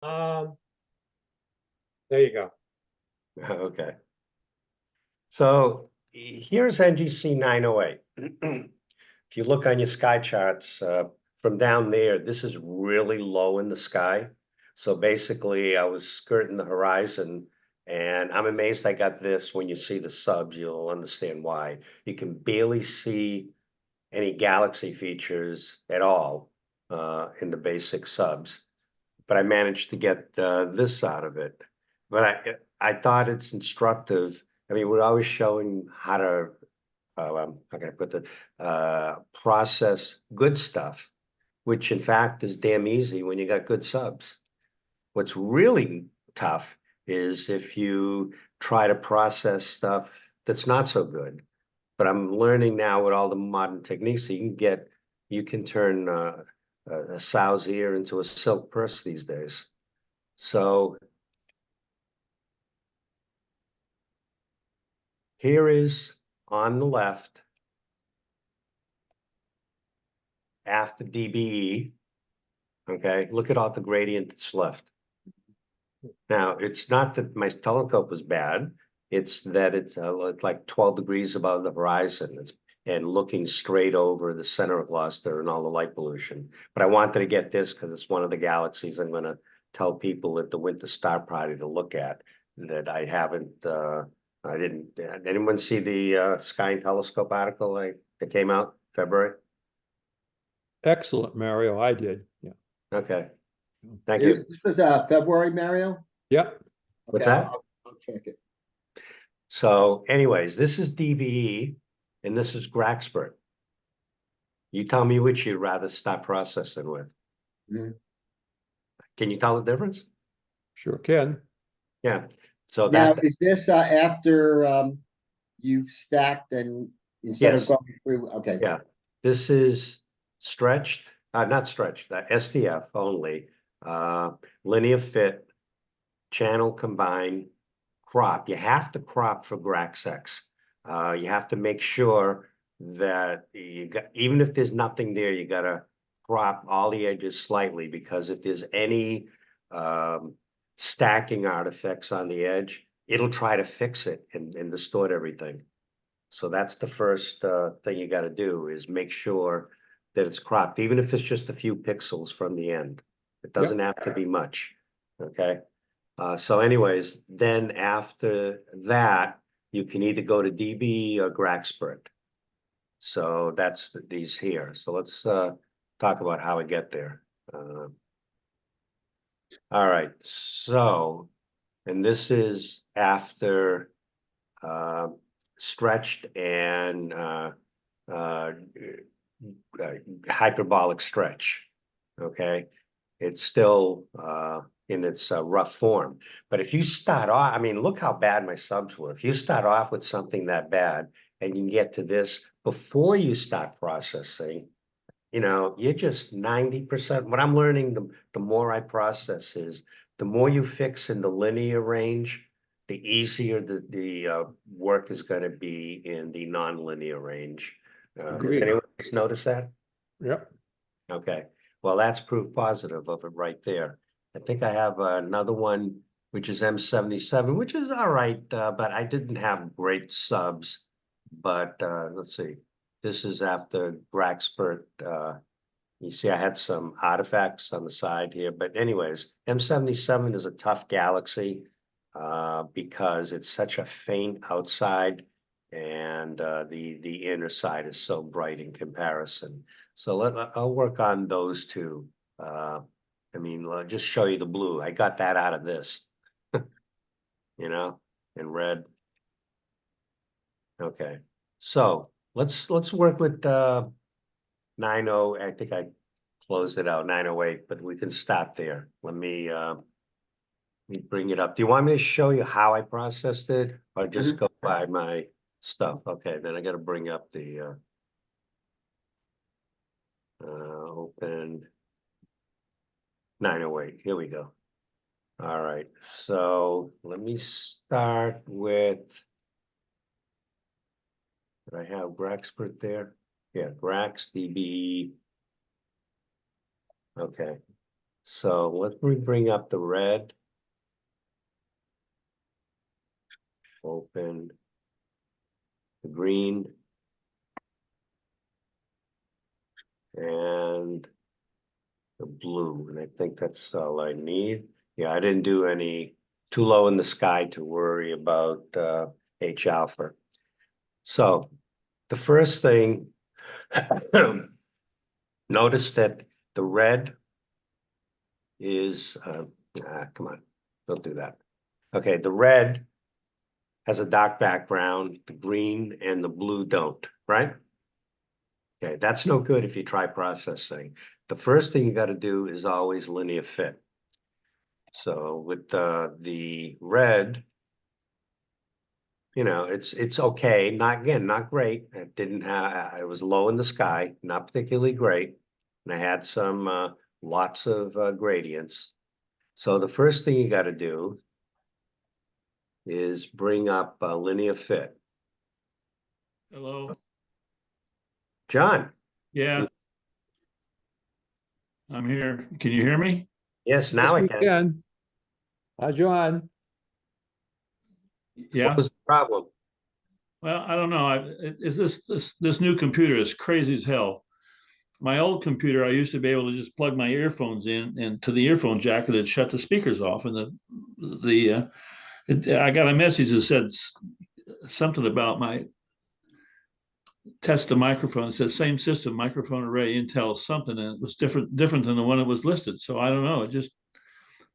Um, there you go. Okay. So here's NGC 908. If you look on your sky charts, from down there, this is really low in the sky. So basically, I was skirting the horizon, and I'm amazed I got this. When you see the subs, you'll understand why. You can barely see any galaxy features at all in the basic subs, but I managed to get this out of it. But I thought it's instructive. I mean, we're always showing how to how can I put the process good stuff, which in fact is damn easy when you got good subs. What's really tough is if you try to process stuff that's not so good. But I'm learning now with all the modern techniques that you can turn a sow's ear into a silk purse these days. So here is on the left after DBE. Okay, look at all the gradient that's left. Now, it's not that my telescope was bad. It's that it's like 12 degrees above the horizon. And looking straight over the center of Gloucester and all the light pollution. But I wanted to get this because it's one of the galaxies I'm going to tell people at the Winter Star Party to look at that I haven't. I didn't. Did anyone see the Sky and Telescope article that came out February? Excellent, Mario. I did. Yeah. Okay, thank you. This was February, Mario? Yep. What's Okay, that? I'll check it. So anyways, this is DBE and this is GraXpert. You tell me which you'd rather start processing with. Mhm. Can you tell the difference? Sure can. Yeah. So Now, that, is this after you've stacked and instead of yes, going through, okay. yeah. This is stretched, not stretched, STF only, uh, linear fit, channel combine, crop. You have to crop for GraxX. You have to make sure that you got, even if there's nothing there, you gotta crop all the edges slightly because if there's any um, stacking artifacts on the edge, it'll try to fix it and distort everything. So that's the first thing you gotta do is make sure that it's cropped, even if it's just a few pixels from the end. It doesn't have to be much, okay? So anyways, then after that, you can either go to DB or GraXpert. So that's these here. So let's talk about how I get there. All right, so, and this is after uh, stretched and uh, hyperbolic stretch, okay? It's still in its rough form. But if you start off, I mean, look how bad my subs were. If you start off with something that bad and you get to this before you start processing, you're just 90%. What I'm learning, the more I process is, the more you fix in the linear range, the easier the work is going to be in the non-linear range. Has Agreed. anyone else noticed that? Yep. Okay, well, that's proof positive of it right there. I think I have another one, which is M77, which is all right, but I didn't have great subs. But let's see, this is after GraXpert. You see, I had some artifacts on the side here, but anyways, M77 is a tough galaxy because it's such a faint outside and the inner side is so bright in comparison. So I'll work on those two. I mean, I'll just show you the blue. I got that out of this, in red. Okay, so let's work with 90. I think I closed it out 908, but we can stop there. Let me bring it up. Do you want me to show you how I processed it or just go by my stuff? Okay, then I got to bring up the open 908. Here we go. All right, so let me start with, did I have GraXpert there? Yeah, Grax DB. Okay, So let me bring up the red. Open the green. And the blue, and I think that's all I need. Yeah, I didn't do any too low in the sky to worry about H alpha. So the first thing, notice that the red is, come on, don't do that. Okay, the red has a dark background, the green and the blue don't, right? Okay, that's no good if you try processing. The first thing you got to do is always linear fit. So with the red, you know, it's okay. Not not great. It didn't have. It was low in the sky, not particularly great, and I had some lots of gradients. So the first thing you got to do is bring up linear fit. Hello. John, Yeah. I'm here. Can you hear me? yes, Yes, now I we can. can. Hi, John. Yeah. What was the problem? Well, I don't know. Is this new computer is crazy as hell. My old computer, I used to be able to just plug my earphones in and to the earphone jack, and it'd shut the speakers off. And I got a message that said something about my test the microphone. It says same system, microphone array, Intel something, and it was different than the one that was listed. So I don't know. It just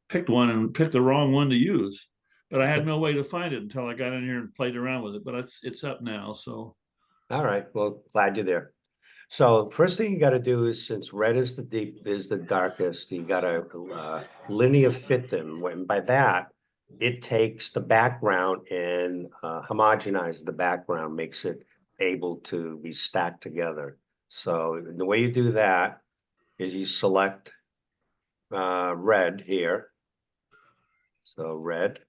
picked one and picked the wrong one to use. But I had no way to find it until I got in here and played around with it. But it's up now. So All right, well, glad you're there. So first thing you got to do is, since red is the darkest, you got to linear fit them. When by that, it takes the background and homogenize the background, makes it able to be stacked together. So the way you do that is you select red here. So red,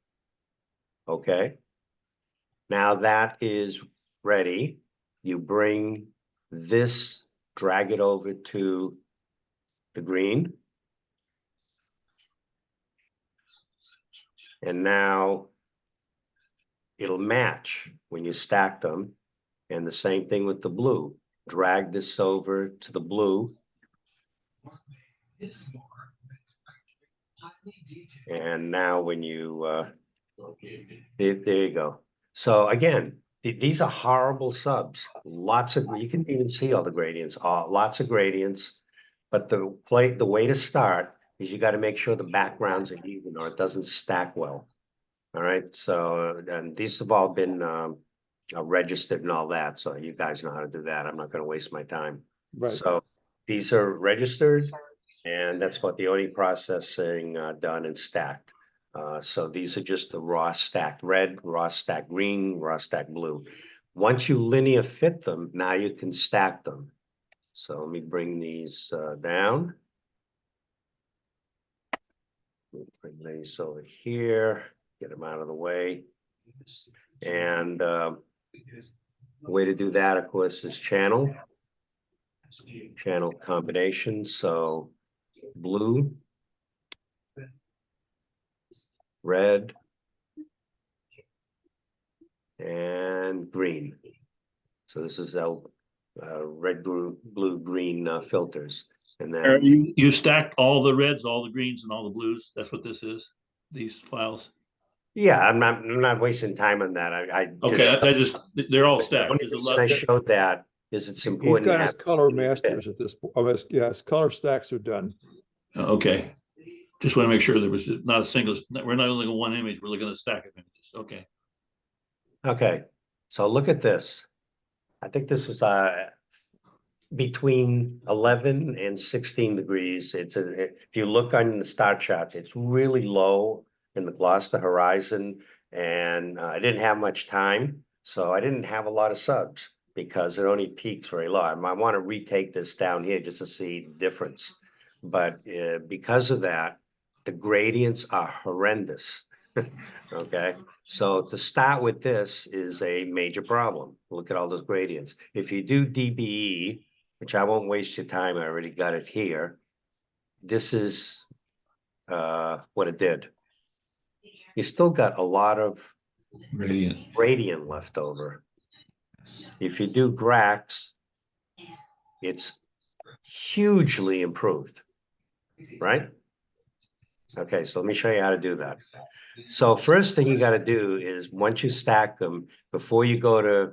okay. Now that is ready. You bring this, drag it over to the green. And now it'll match when you stack them. And the same thing with the blue. Drag this over to the blue. And now when you, there you go. So again, these are horrible subs. Lots of, you can even see all the gradients, lots of gradients. But the way to start is you got to make sure the backgrounds are even or it doesn't stack well. All right, so and these have all been registered and all that, so you guys know how to do that. I'm not going to waste my time. Right. So these are registered, and that's what the only processing done and stacked. So these are just the raw stacked red, raw stacked green, raw stacked blue. Once you linear fit them, now you can stack them. So let me bring these down. Bring these over here. Get them out of the way. And the way to do that, of course, is channel combination. So blue, red, and green. So this is red, blue, green filters. And then you stacked all the reds, all the greens, and all the blues. That's what this is. These files. yeah, I'm not wasting time on that. They're all The stacked. only There's a reason lot. I showed that is it's He's important to got his have color linear fit. masters at this point. Yeah, his color stacks are done. Okay. Just want to make sure there was not a single. We're not looking at one image. We're looking at a stack of images. Okay. Okay, so look at this. I think this was between 11 and 16 degrees. If you look on the star charts, it's really low in the Gloucester horizon, and I didn't have much time, so I didn't have a lot of subs because it only peaks very low. I want to retake this down here just to see the difference, but because of that, the gradients are horrendous. Okay, so to start with, this is a major problem. Look at all those gradients. If you do DBE, which I won't waste your time, I already got it here. This is what it did. You still got a lot of Radiant. gradient left over. If you do GraX, it's hugely improved, right? Okay, so let me show you how to do that. So first thing you got to do is once you stack them, before you go to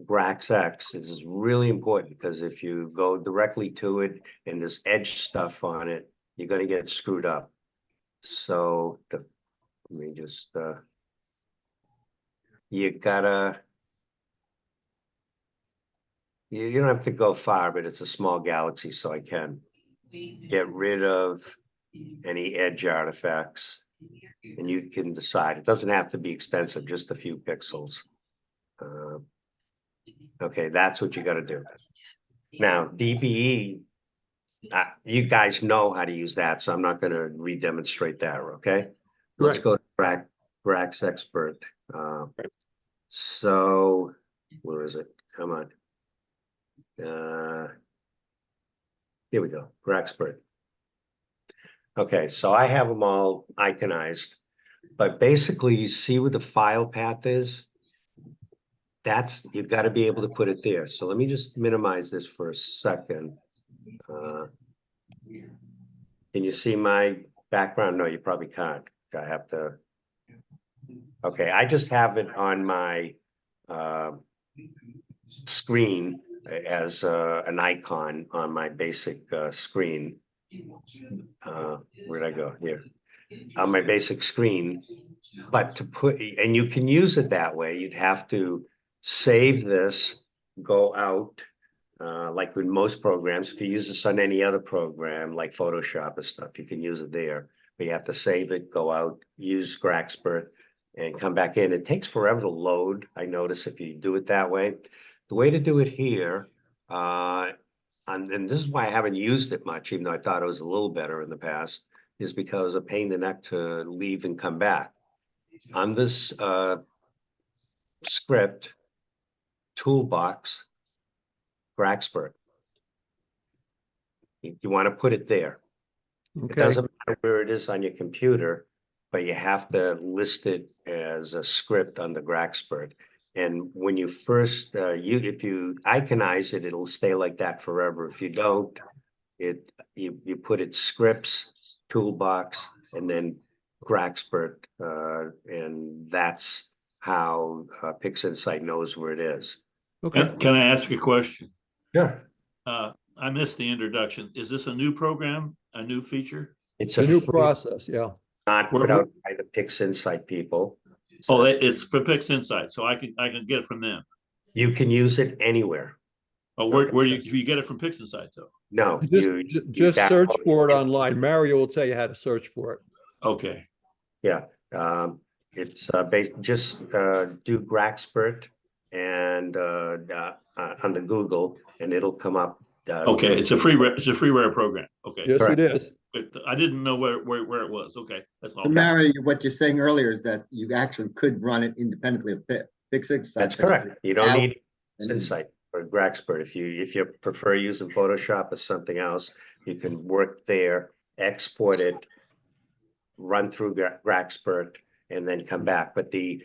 GraXX, this is really important because if you go directly to it and there's edge stuff on it, you're going to get screwed up. So let me just you gotta you don't have to go far, but it's a small galaxy, so I can get rid of any edge artifacts, and you can decide. It doesn't have to be extensive, just a few pixels. Okay, that's what you got to do. Now, DBE, you guys know how to use that, so I'm not going to re-demonstrate that, okay? Let's go to GraXpert. So, where is it? Come on. Here we go, GraXpert. Okay, so I have them all iconized, but basically you see where the file path is? That's, you've got to be able to put it there. So let me just minimize this for a second. Can you see my background? No, you probably can't. I have to. Okay, I just have it on my screen as an icon on my basic screen. Where'd I go? Here. On my basic screen. But to put, and you can use it that way, you'd have to save this, go out, like with most programs. If you use this on any other program, like Photoshop or stuff, you can use it there. But you have to save it, go out, use GraXpert, and come back in. It takes forever to load, I notice, if you do it that way. The way to do it here, and this is why I haven't used it much, even though I thought it was a little better in the past, is because of a pain in the neck to leave and come back. On this script, toolbox, GraXpert. You want to put it there. It Okay, doesn't matter where it is on your computer, but you have to list it as a script on the GraXpert. And when you first, if you iconize it, it'll stay like that forever. If you don't, you put it scripts, toolbox, and then GraXpert, and that's how PixInsight knows where it is. okay. Can I ask a question? Sure. I missed the introduction. Is this a new program, a new feature? It's The new free, process, yeah. not put out by the PixInsight people. Oh, it's for PixInsight, so I can get it from them. You can use it anywhere. Oh, where do you get it from PixInsight though? No, Just search download for it online. Mario will tell you how to search for it. Okay. Yeah, it's based, just do GraXpert and on the Google, and it'll come up. Okay, it's a freeware program. Okay. Yes, Correct. it is. But I didn't know where it was. Okay, that's all. So Mary, what you're saying earlier is that you actually could run it independently of PixInsight. That's correct. You don't need and- PixInsight or GraXpert. If you prefer using Photoshop or something else, you can work there, export it, run through GraXpert, and then come back. But the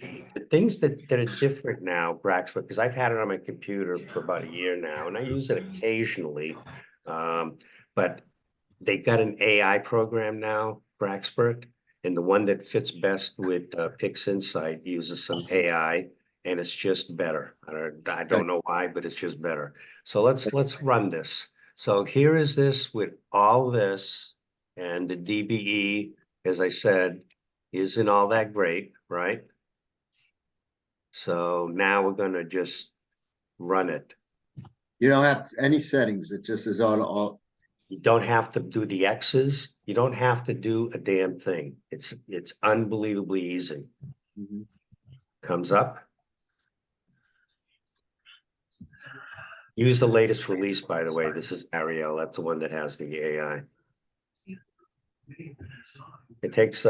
things that are different now, GraXpert, because I've had it on my computer for about a year now, and I use it occasionally. But they got an AI program now, GraXpert, and the one that fits best with PixInsight uses some AI, and it's just better. I don't know why, but it's just better. So let's run this. So here is this with all this, and the DBE, as I said, isn't all that great, right? So now we're gonna just run it. You don't have any settings. It just is on all. You don't have to do the X's. You don't have to do a damn thing. It's unbelievably easy. Comes up. Use the latest release, by the way. This is Ariel. That's the one that has the AI. It takes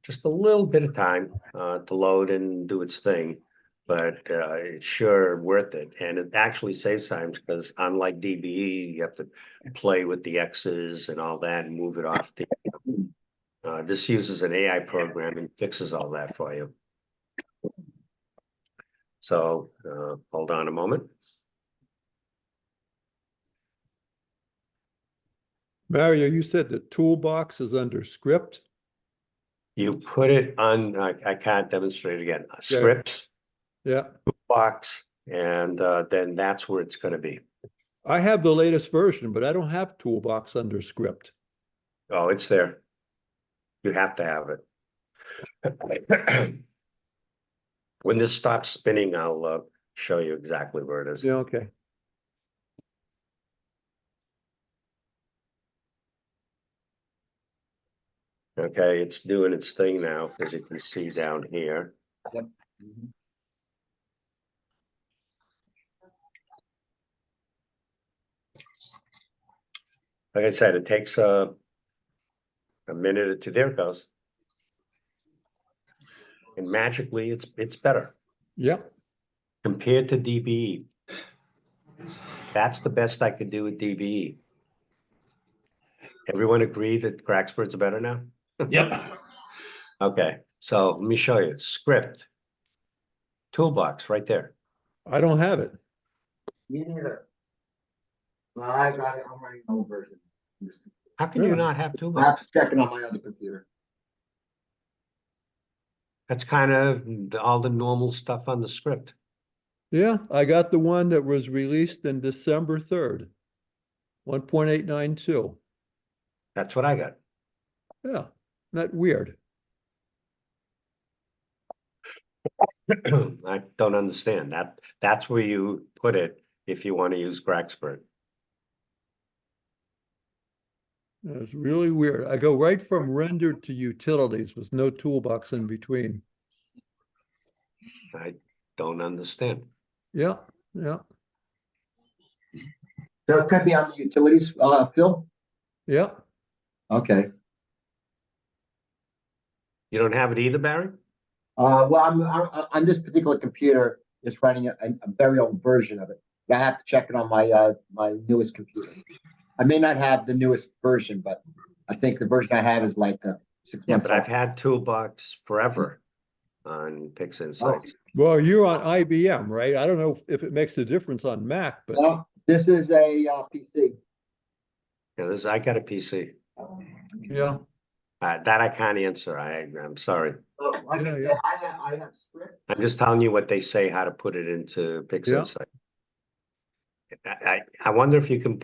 just a little bit of time to load and do its thing, but it's sure worth it. And it actually saves time because unlike DBE, you have to play with the X's and all that and move it off. This uses an AI program and fixes all that for you. So hold on a moment. Mario, you said the toolbox is under script? You put it on, I can't demonstrate it again, scripts, Yeah, box, and then that's where it's going to be. I have the latest version, but I don't have toolbox under script. Oh, it's there. You have to have it. When this stops spinning, I'll show you exactly where it is. Yeah, okay. Okay, it's doing its thing now, as you can see down here. Yep. Mhm. Like I said, it takes a minute or two. There it goes. And magically, it's better Yeah, compared to DBE. That's the best I could do with DBE. Everyone agree that GraXpert's better now? Yep. Okay, so let me show you. Script. Toolbox right there. I don't have it. Me neither. Well, I got it, I'm running no version. How can you Really? not have I toolbox? have to check it on my other computer. That's kind of all the normal stuff on the script. Yeah, I got the one that was released in December 3rd, 1.892. That's what I got. Yeah, not weird. I don't understand that. That's where you put it if you want to use GraXpert. It's really weird. I go right from rendered to utilities with no toolbox in between. I don't understand. Yeah, yeah, So it could be on the utilities, Phil? yeah. Okay. You don't have it either, Barry? Well, I'm on this particular computer, it's running a very old version of it. I have to check it on my my newest computer. I may not have the newest version, but I think the version I have is like 6 Yeah, months but I've old. had Toolbox forever on Pix Insights. Well, you're on IBM, right? I don't know if it makes a difference on Mac, but Well, this is a PC. Yeah, I got a PC. yeah, That I can't answer. I'm sorry. So, like Yeah, I said, yeah. I have script. I'm just telling you what they say, how to put it into Pix Yeah. Insight. I wonder if you can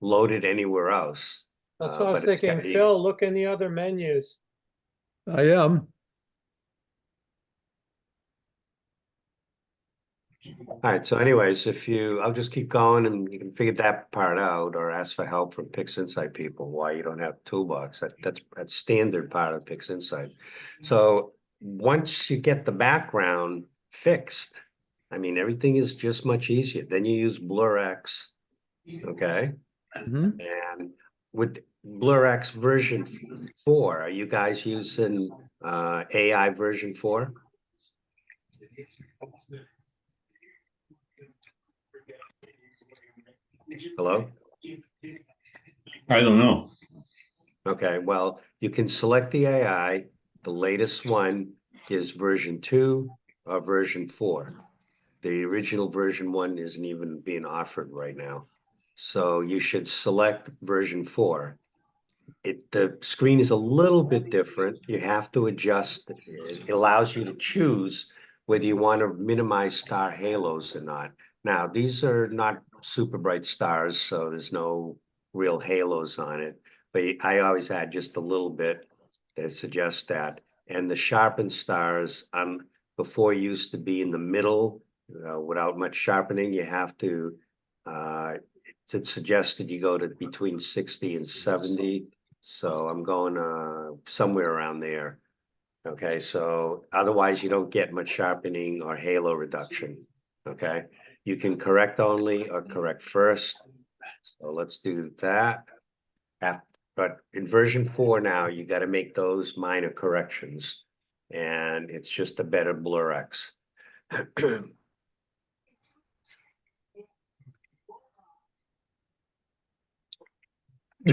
load it anywhere else. That's what I was but it's thinking. gotta be- Phil, look in the other menus. I am. All right, so anyways, I'll just keep going and you can figure that part out or ask for help from Pix Insight people, why you don't have Toolbox. That's standard part of Pix Insight. So once you get the background fixed, I mean, everything is just much easier. Then you use BlurX, okay? Mhm. And with BlurX version 4, are you guys using AI version 4? Hello? I don't know. Okay, well, you can select the AI. The latest one is version 2 or version 4. The original version 1 isn't even being offered right now. So you should select version 4. The screen is a little bit different. You have to adjust. It allows you to choose whether you want to minimize star halos or not. Now, these are not super bright stars, so there's no real halos on it. But I always add just a little bit that suggests that. And the sharpened stars, before used to be in the middle without much sharpening. You have to, it's suggested you go to between 60 and 70. So I'm going somewhere around there. Okay, so otherwise you don't get much sharpening or halo reduction. Okay, you can correct only or correct first. So let's do that. But in version 4 now, you got to make those minor corrections. And it's just a better BlurX. If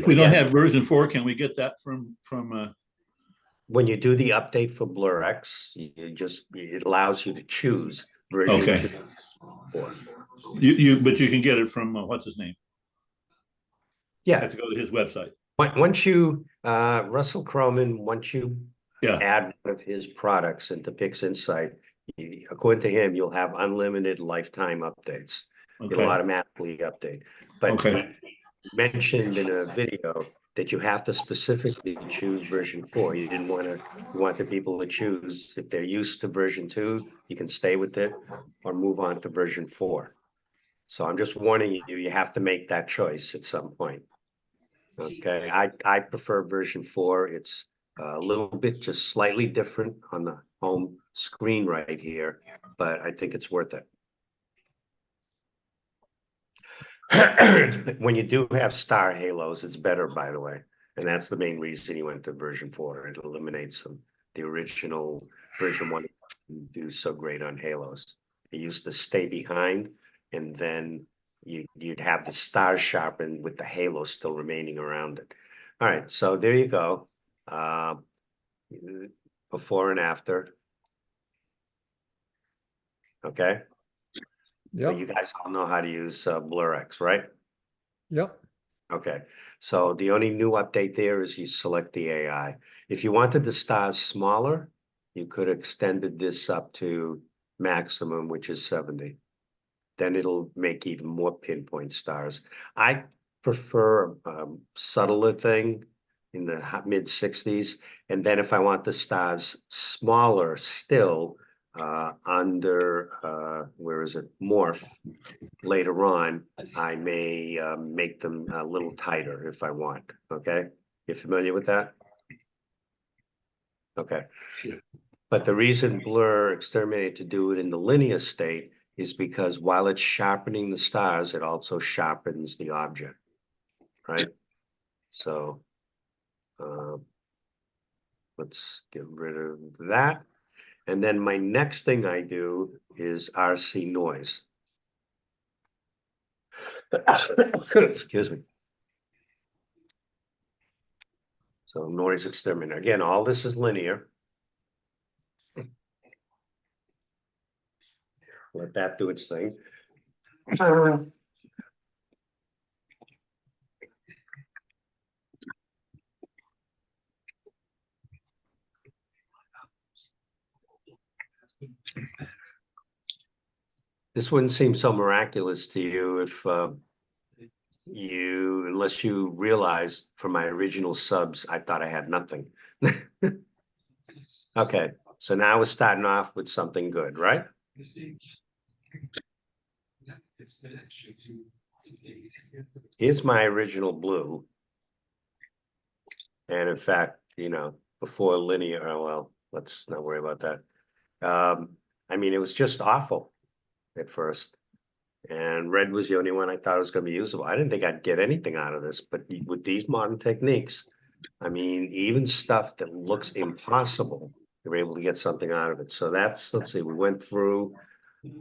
we don't Again, have version 4, can we get that from when you do the update for BlurX, it allows you to choose version Okay. 2 or 4. but you can get it from what's his name? You Yeah, have to go to his website. once you, Russell Croman, once you Yeah. add one of his products into PixInsight, according to him, you'll have unlimited lifetime updates. It'll Okay. automatically update. But Okay. he mentioned in a video that you have to specifically choose version 4. You want the people to choose. If they're used to version 2, you can stay with it or move on to version 4. So I'm just warning you, you have to make that choice at some point. Okay, I prefer version 4. It's a little bit just slightly different on the home screen right here, but I think it's worth it. When you do have star halos, it's better, by the way. And that's the main reason he went to version 4. It eliminates the original version 1 didn't do so great on halos. It used to stay behind, and then you'd have the stars sharpened with the halo still remaining around it. All right, so there you go. Before and after. Okay. But you Yep, guys all know how to use BlurX, right? yep. Okay, so the only new update there is you select the AI. If you wanted the stars smaller, you could have extended this up to maximum, which is 70. Then it'll make even more pinpoint stars. I prefer a subtler thing in the mid 60s. And then if I want the stars smaller still, under, where is it, morph, later on, I may make them a little tighter if I want, okay? You familiar with that? Okay. But the reason Blur exterminated to do it in the linear state is because while it's sharpening the stars, it also sharpens the object, right? So let's get rid of that. And then my next thing I do is RC noise. Excuse me. So noise exterminator. Again, all this is linear. Let that do its thing. This wouldn't seem so miraculous to you if unless you realized from my original subs, I thought I had nothing. Okay, so now we're starting off with something good, right? Here's my original blue. And in fact, before linear, oh, well, let's not worry about that. I mean, it was just awful at first. And red was the only one I thought was going to be usable. I didn't think I'd get anything out of this, but with these modern techniques, I mean, even stuff that looks impossible, you're able to get something out of it. So let's see, we went through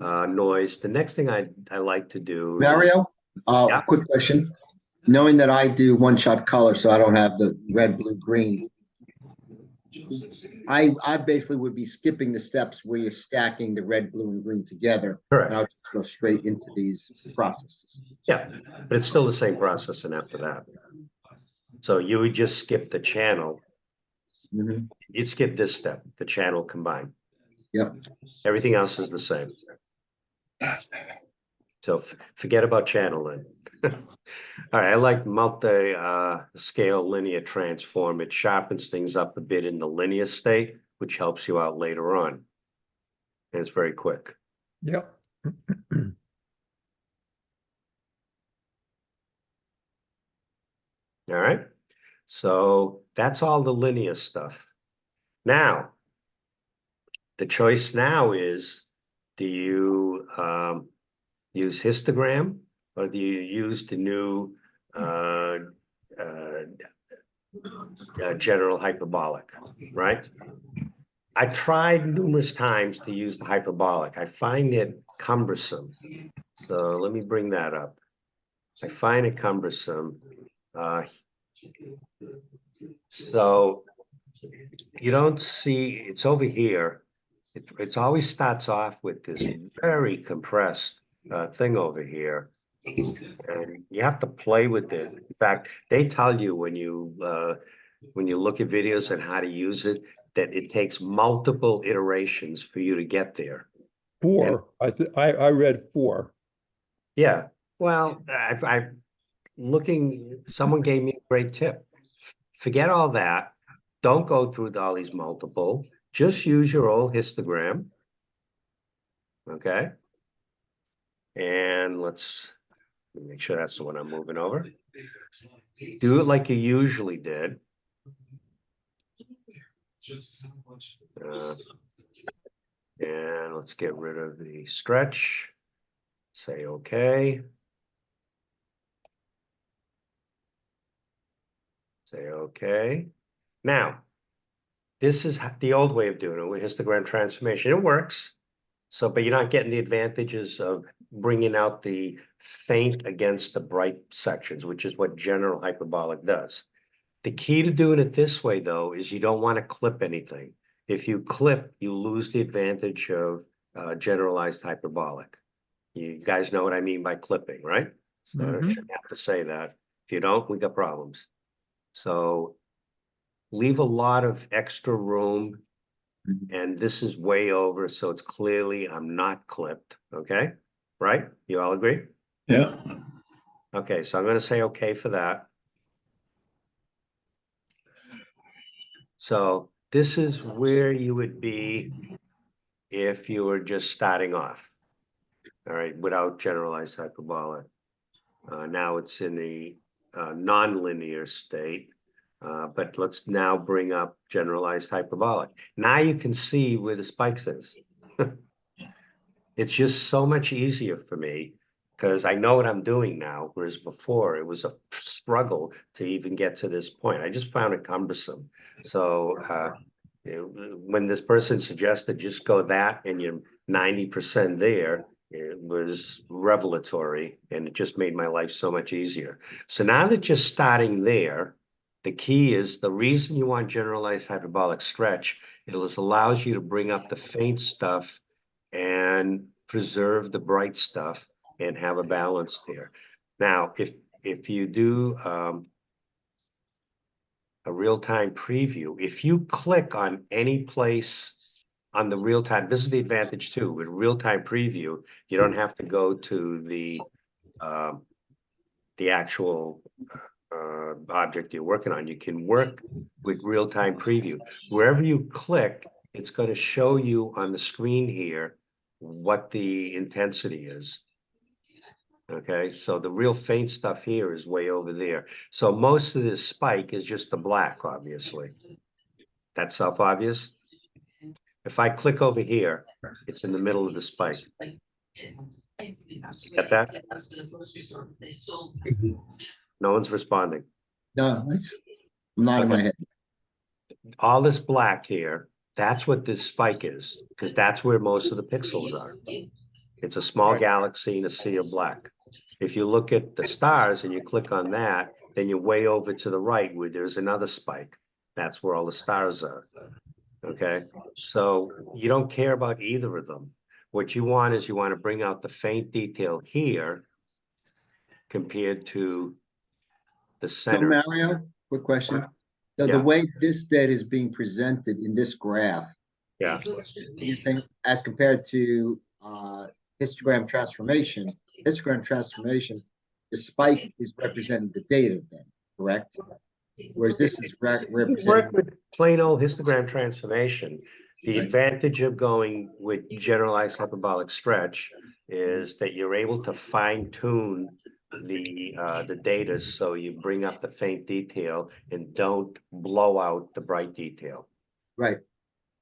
noise. The next thing I like to do Mario, Yeah. quick question. Knowing that I do one-shot color, so I don't have the red, blue, green. I basically would be skipping the steps where you're stacking the red, blue, and green together. Correct. And I'll just go straight into these processes. Yeah, but it's still the same process and after that. So you would just skip the channel. Mhm. You'd skip this step, the channel combine. Yep. Everything else is the same. So forget about channel then. All right, I like multi-scale linear transform. It sharpens things up a bit in the linear state, which helps you out later on. And it's very quick. Yep. All right, so that's all the linear stuff. Now, the choice now is, do you use histogram or do you use the new general hyperbolic, right? I tried numerous times to use the hyperbolic. I find it cumbersome. So let me bring that up. I find it cumbersome. So you don't see, it's over here. It's always starts off with this very compressed thing over here. And you have to play with it. In fact, they tell you when you look at videos on how to use it, that it takes multiple iterations for you to get there. 4. I read 4. Yeah, well, someone gave me a great tip. Forget all that. Don't go through all these multiple. Just use your old histogram. Okay. And let's make sure that's the one I'm moving over. Do it like you usually did. And let's get rid of the stretch. Say okay. Say okay. Now, this is the old way of doing it with histogram transformation. It works. So, but you're not getting the advantages of bringing out the faint against the bright sections, which is what general hyperbolic does. The key to doing it this way, though, is you don't want to clip anything. If you clip, you lose the advantage of generalized hyperbolic. You guys know what I mean by clipping, right? So I shouldn't have to say that. If you don't, we got problems. So leave a lot of extra room. And this is way over, so it's clearly I'm not clipped, okay? Right? You all agree? Yeah. Okay, so I'm gonna say okay for that. So this is where you would be if you were just starting off. All right, without generalized hyperbolic. Now it's in the non-linear state. But let's now bring up generalized hyperbolic. Now you can see where the spikes is. It's just so much easier for me because I know what I'm doing now, whereas before it was a struggle to even get to this point. I just found it cumbersome. So when this person suggested just go that and you're 90% there, it was revelatory and it just made my life so much easier. So now that you're starting there, the key is the reason you want generalized hyperbolic stretch, it allows you to bring up the faint stuff and preserve the bright stuff and have a balance there. Now, if you do a real-time preview, if you click on any place on the real-time, this is the advantage too, with real-time preview, you don't have to go to the actual object you're working on. You can work with real-time preview. Wherever you click, it's going to show you on the screen here what the intensity is. Okay, so the real faint stuff here is way over there. So most of this spike is just the black, obviously. That's self-obvious. If I click over here, it's in the middle of the spike. Get that? No one's responding. No, it's not in my head. All this black here, that's what this spike is, because that's where most of the pixels are. It's a small galaxy in a sea of black. If you look at the stars and you click on that, then you're way over to the right where there's another spike. That's where all the stars are. Okay, so you don't care about either of them. What you want is you want to bring out the faint detail here compared to the So center. Mario, quick question. So Yeah. the way this data is being presented in this graph, Yeah. you think as compared to histogram transformation, the spike is representing the data then, correct? Whereas this is Work representing, with plain old histogram transformation. The advantage of going with generalized hyperbolic stretch is that you're able to fine tune the data so you bring up the faint detail and don't blow out the bright detail. right,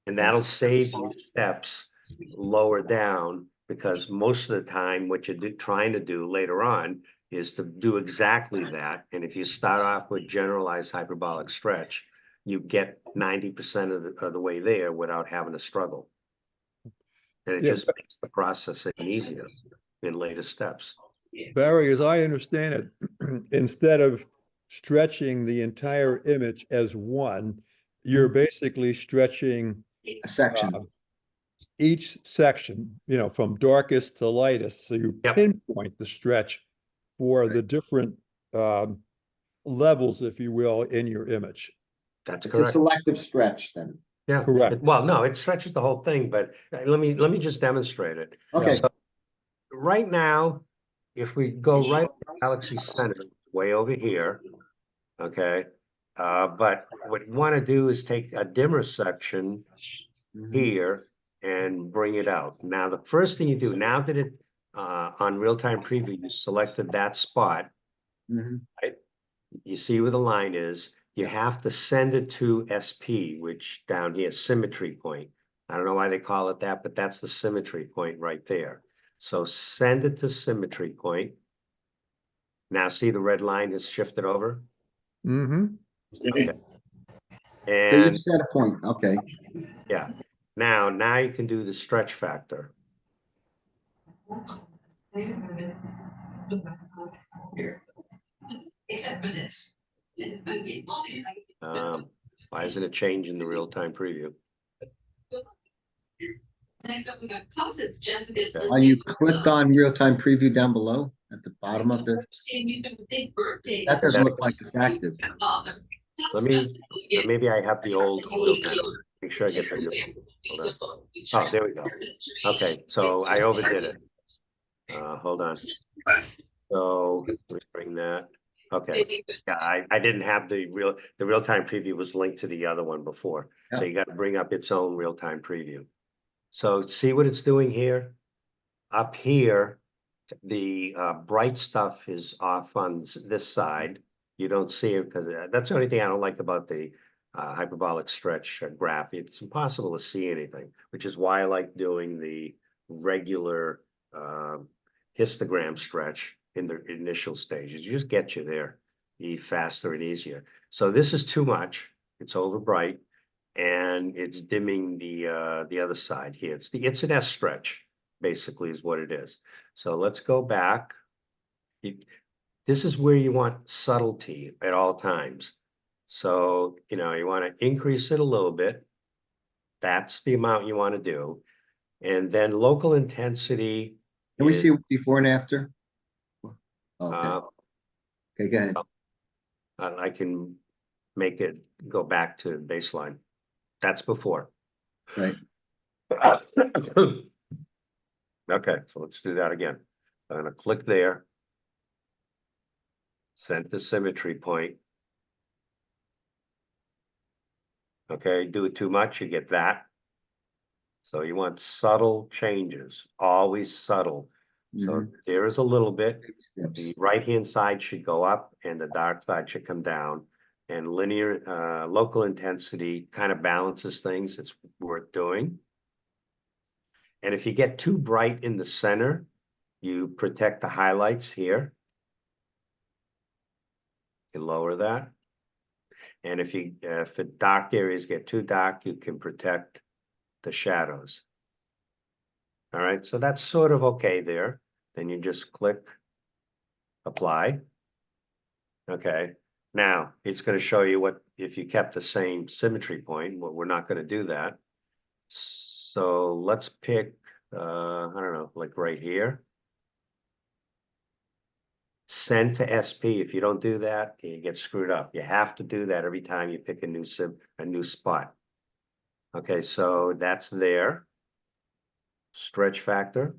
And that'll save you steps lower down because most of the time what you're trying to do later on is to do exactly that. And if you start off with generalized hyperbolic stretch, you get 90% of the way there without having to struggle. And it Yeah, just makes the processing easier in later steps. Barry, as I understand it, instead of stretching the entire image as one, you're basically stretching A section. each section, from darkest to lightest. So you Yep. pinpoint the stretch for the different levels, if you will, in your image. That's It's a correct. selective stretch then. Yeah. Correct. Well, no, it stretches the whole thing, but let me just demonstrate it. Okay, So right now, if we go right to Galaxy Center, way over here, okay? But what you want to do is take a dimmer section Mhm. here and bring it out. Now, the first thing you do, now that it on real-time preview, you selected that spot, Mhm. you see where the line is, you have to send it to SP, which down here, symmetry point. I don't know why they call it that, but that's the symmetry point right there. So send it to symmetry point. Now see the red line is shifted over? Mm-hmm. Okay. So And you've set a point, okay. yeah, now you can do the stretch factor. Except for this. Why isn't it changing the real-time preview? Next up, we got composites, Jessica. Are you clicked on real-time preview down below at the bottom of this? That doesn't look like it's active. Let me, maybe I have the old real-time. Make sure I get the new. Hold on. Oh, there we go. Okay, so I overdid it. Hold on. So let's bring that. Okay, yeah, I didn't have the real-time preview was linked to the other one before. So Yeah. you got to bring up its own real-time preview. So see what it's doing here? Up here, the bright stuff is off on this side. You don't see it because that's the only thing I don't like about the hyperbolic stretch graph. It's impossible to see anything, which is why I like doing the regular histogram stretch in the initial stages. You just get you there faster and easier. So this is too much. It's over bright, and it's dimming the other side here. It's an S stretch, basically, is what it is. So let's go back. This is where you want subtlety at all times. So, you want to increase it a little bit. That's the amount you want to do. And then local intensity. Can we is, see before and after? Okay, uh, okay, go ahead. I can make it go back to baseline. That's before. Right. Okay, so let's do that again. I'm gonna click there. Send to symmetry point. Okay, do it too much, you get that. So you want subtle changes, always subtle. So Mhm. there is a little bit. Baby The steps. right-hand side should go up and the dark side should come down. And linear local intensity kind of balances things. It's worth doing. And if you get too bright in the center, you protect the highlights here. You lower that. And if the dark areas get too dark, you can protect the shadows. All right, so that's sort of okay there. Then you just click apply. Okay, now it's going to show you what if you kept the same symmetry point. Well, we're not going to do that. So let's pick, I don't know, like right here. Send to SP. If you don't do that, you get screwed up. You have to do that every time you pick a new spot. Okay, so that's there. Stretch factor.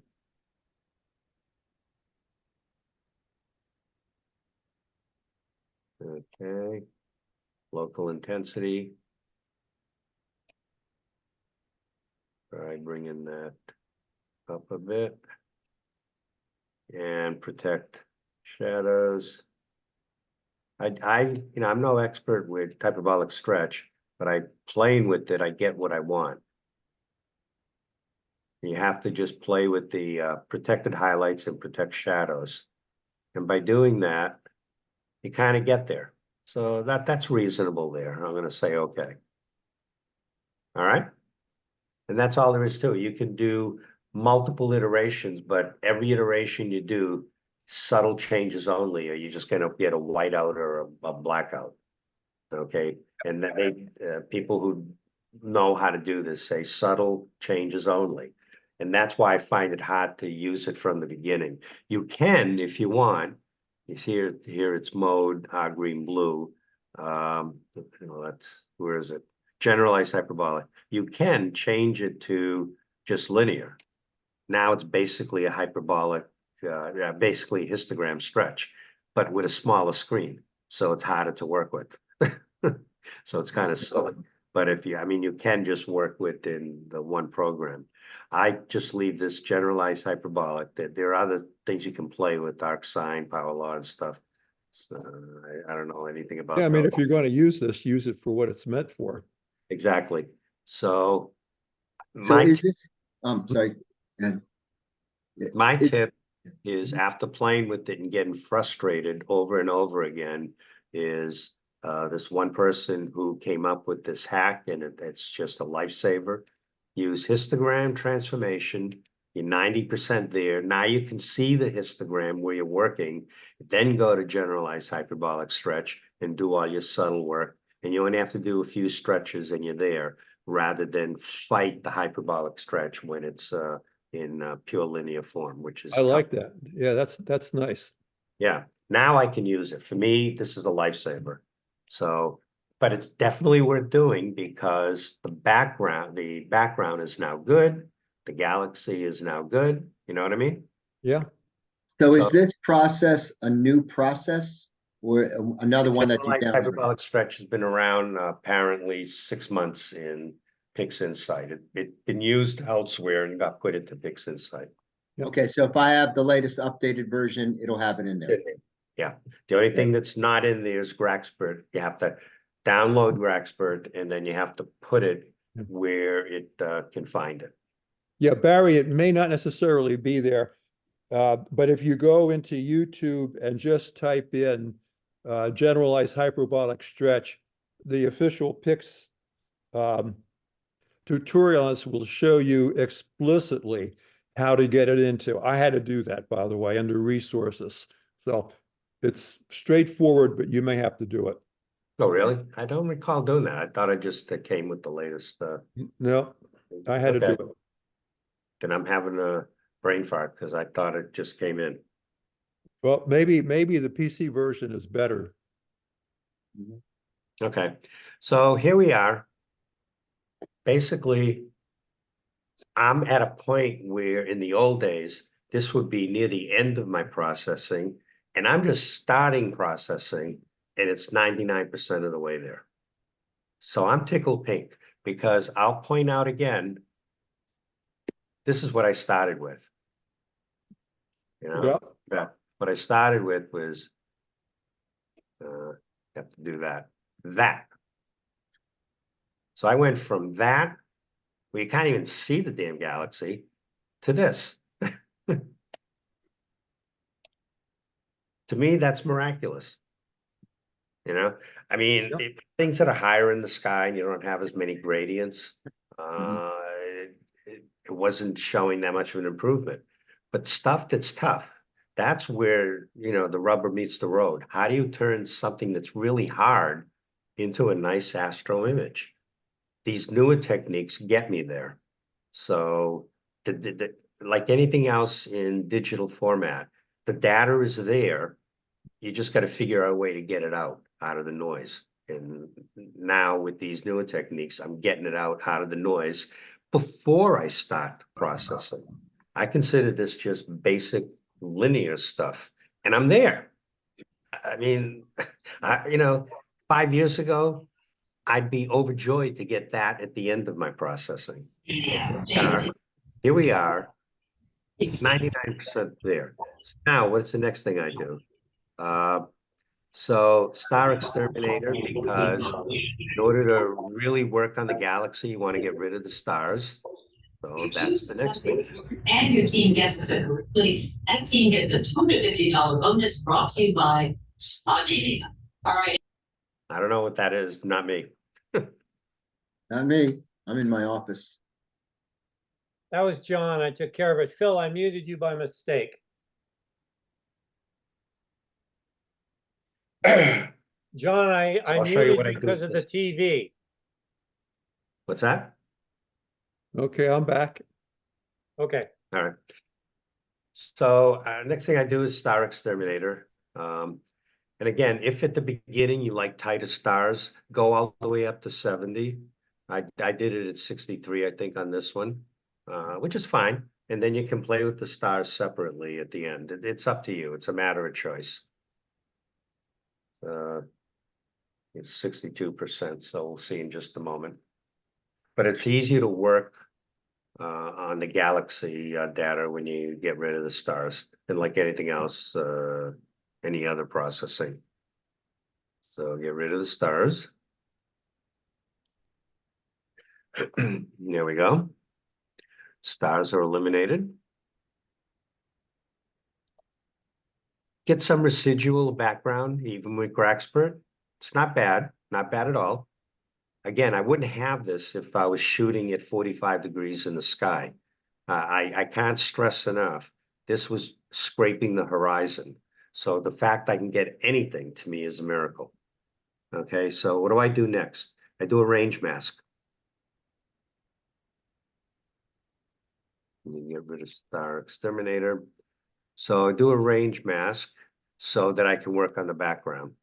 Okay, local intensity. All right, bringing that up a bit. And protect shadows. I'm no expert with hyperbolic stretch, but I playing with it, I get what I want. You have to just play with the protected highlights and protect shadows. And by doing that, you kind of get there. So that's reasonable there. I'm gonna say okay. All right? And that's all there is to it. You can do multiple iterations, but every iteration you do, subtle changes only, or you're just gonna get a whiteout or a blackout. Okay, and that people who know how to do this say subtle changes only. And that's why I find it hard to use it from the beginning. You can, if you want, here it's mode, green, blue. Where is it? Generalized hyperbolic. You can change it to just linear. Now it's basically a hyperbolic, basically histogram stretch, but with a smaller screen. So it's harder to work with. So it's kind of silly. But you can just work with in the one program. I just leave this generalized hyperbolic. That there are other things you can play with, arc sine, power law and stuff. So I don't know anything about Yeah, I mean, those. if you're going to use this, use it for what it's meant for. Exactly. So So my is this, sorry. And my is- tip is after playing with it and getting frustrated over and over again is this one person who came up with this hack, and it's just a lifesaver. Use histogram transformation. You're 90% there. Now you can see the histogram where you're working. Then go to generalized hyperbolic stretch and do all your subtle work. And you only have to do a few stretches and you're there, rather than fight the hyperbolic stretch when it's in pure linear form, which is I like that. Yeah, that's nice. yeah. Now I can use it. For me, this is a lifesaver. So, but it's definitely worth doing because the background is now good. The galaxy is now good. You know what I mean? Yeah. So is So- this process a new process or another one that you Generalized downloaded? hyperbolic stretch has been around apparently 6 months in PixInsight. It's been used elsewhere and got put into PixInsight. Okay, so if I have the latest updated version, it'll have it in there. Yeah, the only thing that's not in there is GraXpert. You have to download GraXpert and then you have to put it Yeah. where it can find it. Yeah, Barry, it may not necessarily be there, but if you go into YouTube and just type in generalized hyperbolic stretch, the official Pix tutorial on this will show you explicitly how to get it into. I had to do that, by the way, under resources. So it's straightforward, but you may have to do it. Oh, really? I don't recall doing that. I thought it just came with the latest. No, I had to do Okay. it. Then I'm having a brain fart because I thought it just came in. Well, maybe the PC version is better. Okay, so here we are. Basically, I'm at a point where in the old days, this would be near the end of my processing, and I'm just starting processing, and it's 99% of the way there. So I'm tickled pink because I'll point out again, this is what I started with. You know, Yeah. what I started with was, have to do that. So I went from that, where you can't even see the damn galaxy, to this. To me, that's miraculous. You know, I mean, Yeah. things that are higher in the sky and you don't have as many gradients, it wasn't showing that much of an improvement. But stuff that's tough, that's where, the rubber meets the road. How do you turn something that's really hard into a nice astro image? These newer techniques get me there. So like anything else in digital format, the data is there. You just got to figure out a way to get it out of the noise. And now with these newer techniques, I'm getting it out of the noise before I start processing. I consider this just basic linear stuff, and I'm there. I mean, 5 years ago, I'd be overjoyed to get that at the end of my processing. Here we are, 99% there. So now, what's the next thing I do? So Star Exterminator, because in order to really work on the galaxy, you want to get rid of the stars. So that's the next thing. And your team gets it. That team gets a $250 bonus brought to you by Spot Media. All right. I don't know what that is, not me. Not me. I'm in my office. That was John. I took care of it. Phil, I muted you by mistake. John, I I'll show you muted what I you do because with of the this. TV. What's that? Okay, I'm back. Okay. All right. So next thing I do is star exterminator. And again, if at the beginning you like tighter stars, go all the way up to 70. I did it at 63, I think, on this one, which is fine. And then you can play with the stars separately at the end. It's up to you. It's a matter of choice. It's 62%, so we'll see in just a moment. But it's easy to work on the galaxy data when you get rid of the stars, and like anything else, any other processing. So get rid of the stars. There we go. Stars are eliminated. Get some residual background, even with GraXpert. It's not bad at all. Again, I wouldn't have this if I was shooting at 45 degrees in the sky. I can't stress enough. This was scraping the horizon. So the fact I can get anything to me is a miracle. Okay, so what do I do next? I do a range mask. Let me get rid of star exterminator. So I do a range mask so that I can work on the background.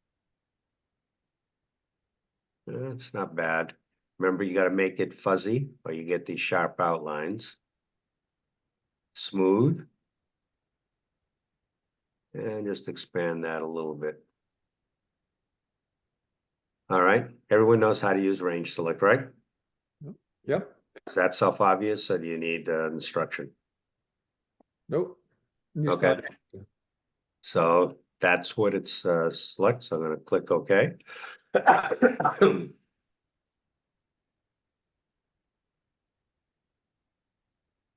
It's not bad. Remember, you got to make it fuzzy or you get these sharp outlines. Smooth. And just expand that a little bit. All right, everyone knows how to use range select, right? Yep, Is that self-obvious, or do you need instruction? nope. It's Okay. not- So that's what it's select, so I'm gonna click OK.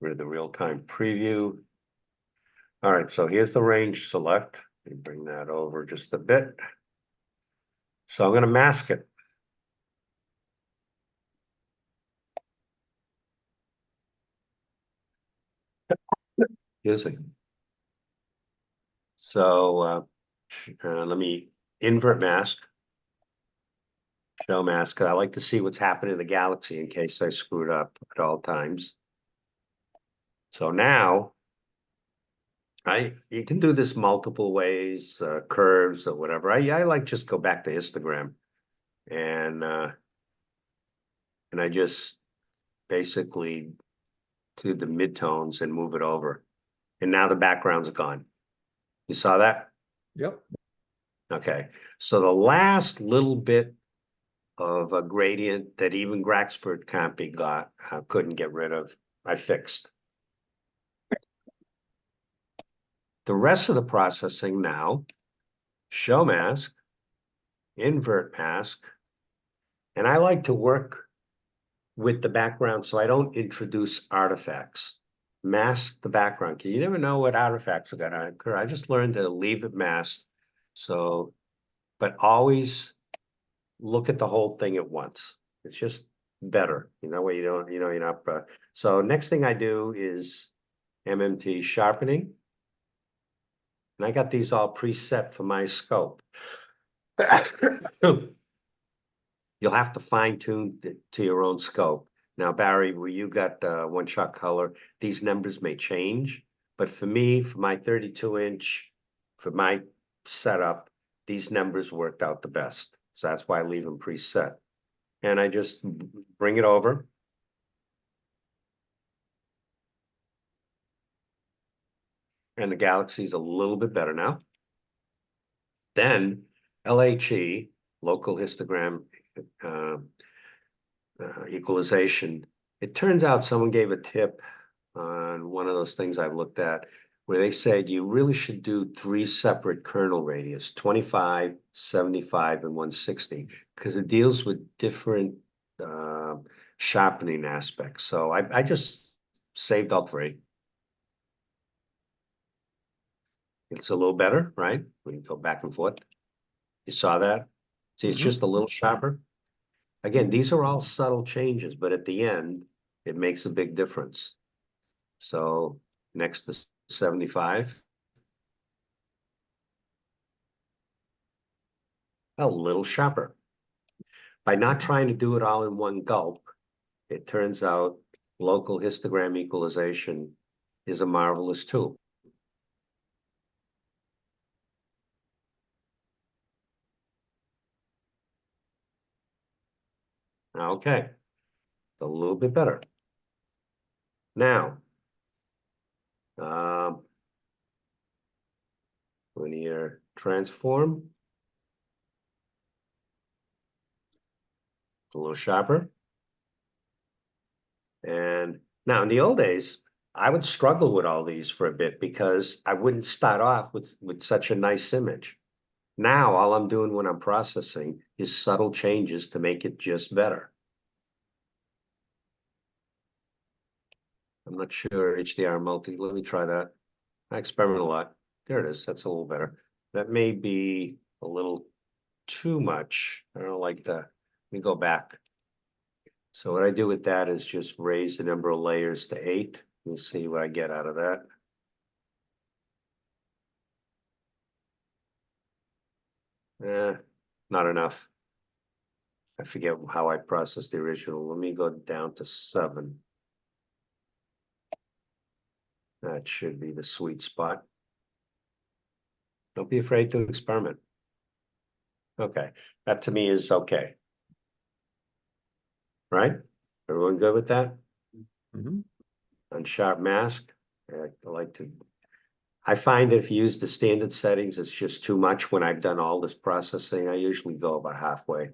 Rid of the real-time preview. All right, so here's the range select. Let me bring that over just a bit. So I'm gonna mask it. Excuse me. So let me invert mask. Show mask. I like to see what's happening in the galaxy in case I screwed up at all times. So now, you can do this multiple ways, curves or whatever. I like just go back to histogram, and I just basically do the midtones and move it over, and now the background's gone. You saw that? Yep, Okay. So the last little bit of a gradient that even GraXpert couldn't get rid of, I fixed. The rest of the processing now, show mask, invert mask, and I like to work with the background so I don't introduce artifacts. Mask the background, because you never know what artifacts are gonna occur. I just learned to leave it masked. So, but always look at the whole thing at once. It's just better, way you don't, you're not. So next thing I do is MMT sharpening. And I got these all preset for my scope. You'll have to fine tune to your own scope. Now, Barry, where you got one shot color, these numbers may change, but for me, for my 32-inch, for my setup, these numbers worked out the best. So that's why I leave them preset. And I just bring it over. And the galaxy's a little bit better now. Then LHE, local histogram equalization. It turns out someone gave a tip on one of those things I've looked at where they said you really should do 3 separate kernel radius, 25, 75, and 160, because it deals with different sharpening aspects. So I just saved all 3. It's a little better, right? We can go back and forth. You saw that? See, it's Mhm. just a little sharper. Again, these are all subtle changes, but at the end, it makes a big difference. So next to 75. A little sharper. By not trying to do it all in one gulp, it turns out local histogram equalization is a marvelous tool. Okay, a little bit better. Now, linear transform, a little sharper. And now in the old days, I would struggle with all these for a bit because I wouldn't start off with such a nice image. Now, all I'm doing when I'm processing is subtle changes to make it just better. I'm not sure HDR multi, let me try that. I experiment a lot. There it is, that's a little better. That may be a little too much. I don't like that. Let me go back. So what I do with that is just raise the number of layers to 8. We'll see what I get out of that. Not enough. I forget how I processed the original. Let me go down to 7. That should be the sweet spot. Don't be afraid to experiment. Okay, that to me is okay. Right? Everyone good with that? Mhm. On sharp mask, I find that if you use the standard settings, it's just too much. When I've done all this processing, I usually go about halfway.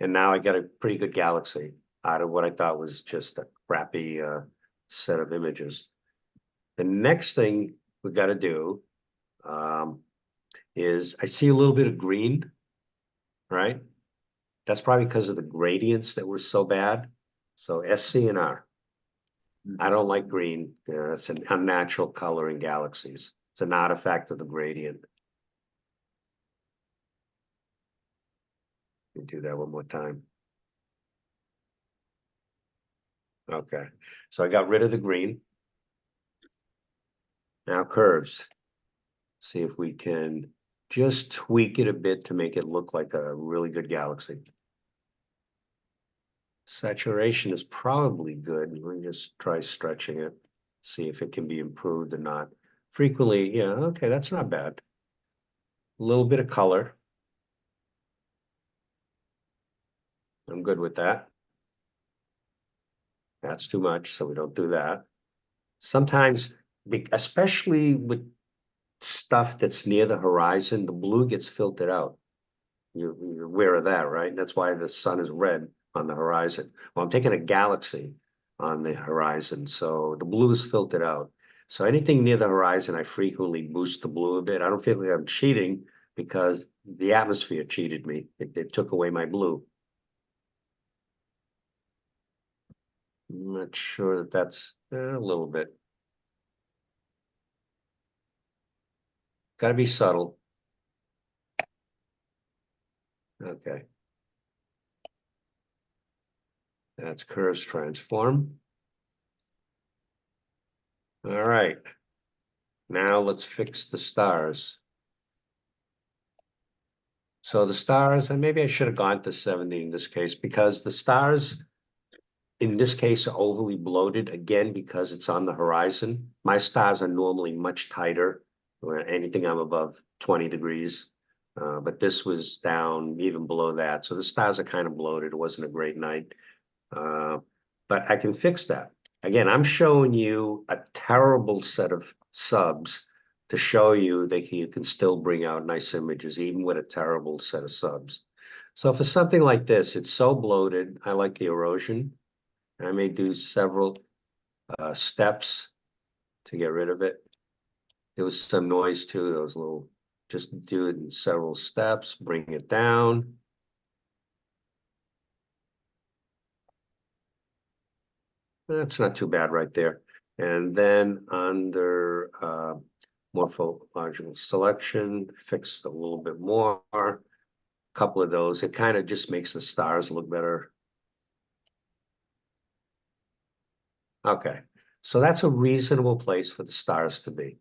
And now I got a pretty good galaxy out of what I thought was just a crappy set of images. The next thing we got to do is I see a little bit of green, right? That's probably because of the gradients that were so bad. So SC and R. I don't like green. It's an unnatural color in galaxies. It's an artifact of the gradient. Let me do that one more time. Okay, so I got rid of the green. Now curves. See if we can just tweak it a bit to make it look like a really good galaxy. Saturation is probably good. Let me just try stretching it, see if it can be improved or not. Frequently, yeah, okay, that's not bad. A little bit of color. I'm good with that. That's too much, so we don't do that. Sometimes, especially with stuff that's near the horizon, the blue gets filtered out. You're aware of that, right? That's why the sun is red on the horizon. Well, I'm taking a galaxy on the horizon, so the blue is filtered out. So anything near the horizon, I frequently boost the blue a bit. I don't feel like I'm cheating because the atmosphere cheated me. It took away my blue. I'm not sure that that's a little bit. Got to be subtle. Okay. That's curves transform. All right. Now let's fix the stars. So the stars, and maybe I should have gone to 70 in this case, because the stars in this case are overly bloated, again, because it's on the horizon. My stars are normally much tighter, anything I'm above 20 degrees. But this was down even below that. So the stars are kind of bloated. It wasn't a great night. But I can fix that. Again, I'm showing you a terrible set of subs to show you that you can still bring out nice images, even with a terrible set of subs. So for something like this, it's so bloated. I like the erosion. I may do several steps to get rid of it. There was some noise too. There was a little, just do it in several steps, bring it down. That's not too bad right there. And then under morphological selection, fix a little bit more. Couple of those, it kind of just makes the stars look better. Okay, so that's a reasonable place for the stars to be.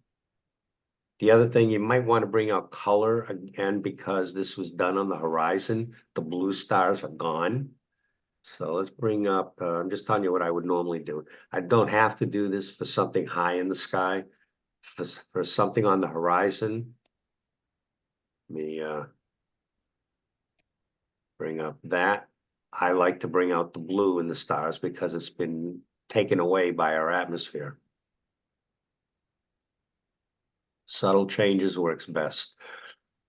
The other thing, you might want to bring out color again, because this was done on the horizon. The blue stars are gone. So let's bring up, I'm just telling you what I would normally do. I don't have to do this for something high in the sky. For something on the horizon, let me bring up that. I like to bring out the blue in the stars because it's been taken away by our atmosphere. Subtle changes works best.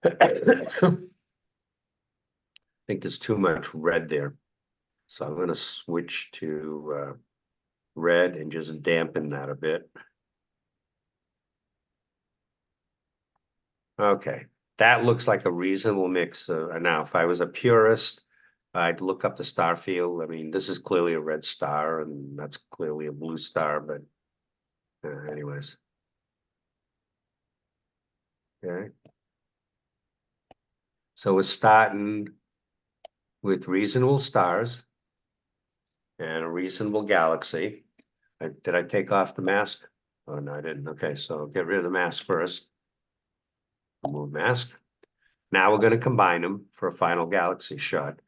I think there's too much red there. So I'm going to switch to red and just dampen that a bit. Okay, that looks like a reasonable mix. Now, if I was a purist, I'd look up the star field. I mean, this is clearly a red star, and that's clearly a blue star, but anyways. Okay. So we're starting with reasonable stars and a reasonable galaxy. Did I take off the mask? Oh, no, I didn't. Okay, so get rid of the mask first. Remove mask. Now we're going to combine them for a final galaxy shot.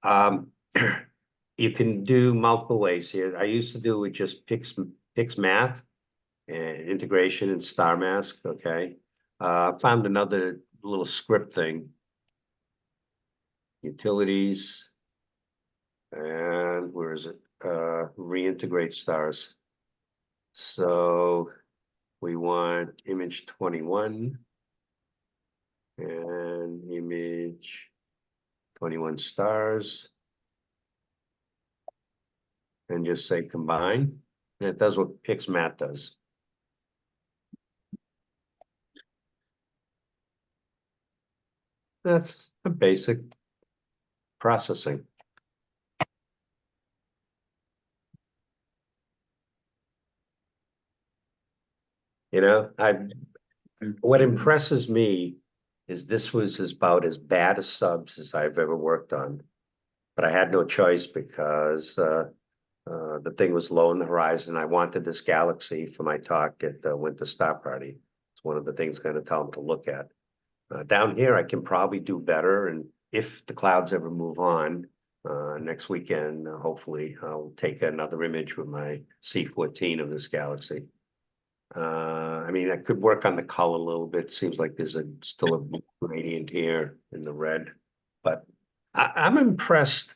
You can do multiple ways here. I used to do with just Pix math and integration and star mask. Okay. Found another little script thing. Utilities. And where is it? Reintegrate stars. So we want image 21 and image 21 stars. And just say combine. And it does what PixMat does. That's a basic processing. You know, what impresses me is this was about as bad as subs as I've ever worked on. But I had no choice because the thing was low on the horizon. I wanted this galaxy for my talk at the Winter Star Party. It's one of the things I'm going to tell them to look at. Down here, I can probably do better. And if the clouds ever move on next weekend, hopefully I'll take another image with my C14 of this galaxy. I mean, I could work on the color a little bit. Seems like there's still a blue gradient here in the red. But I'm impressed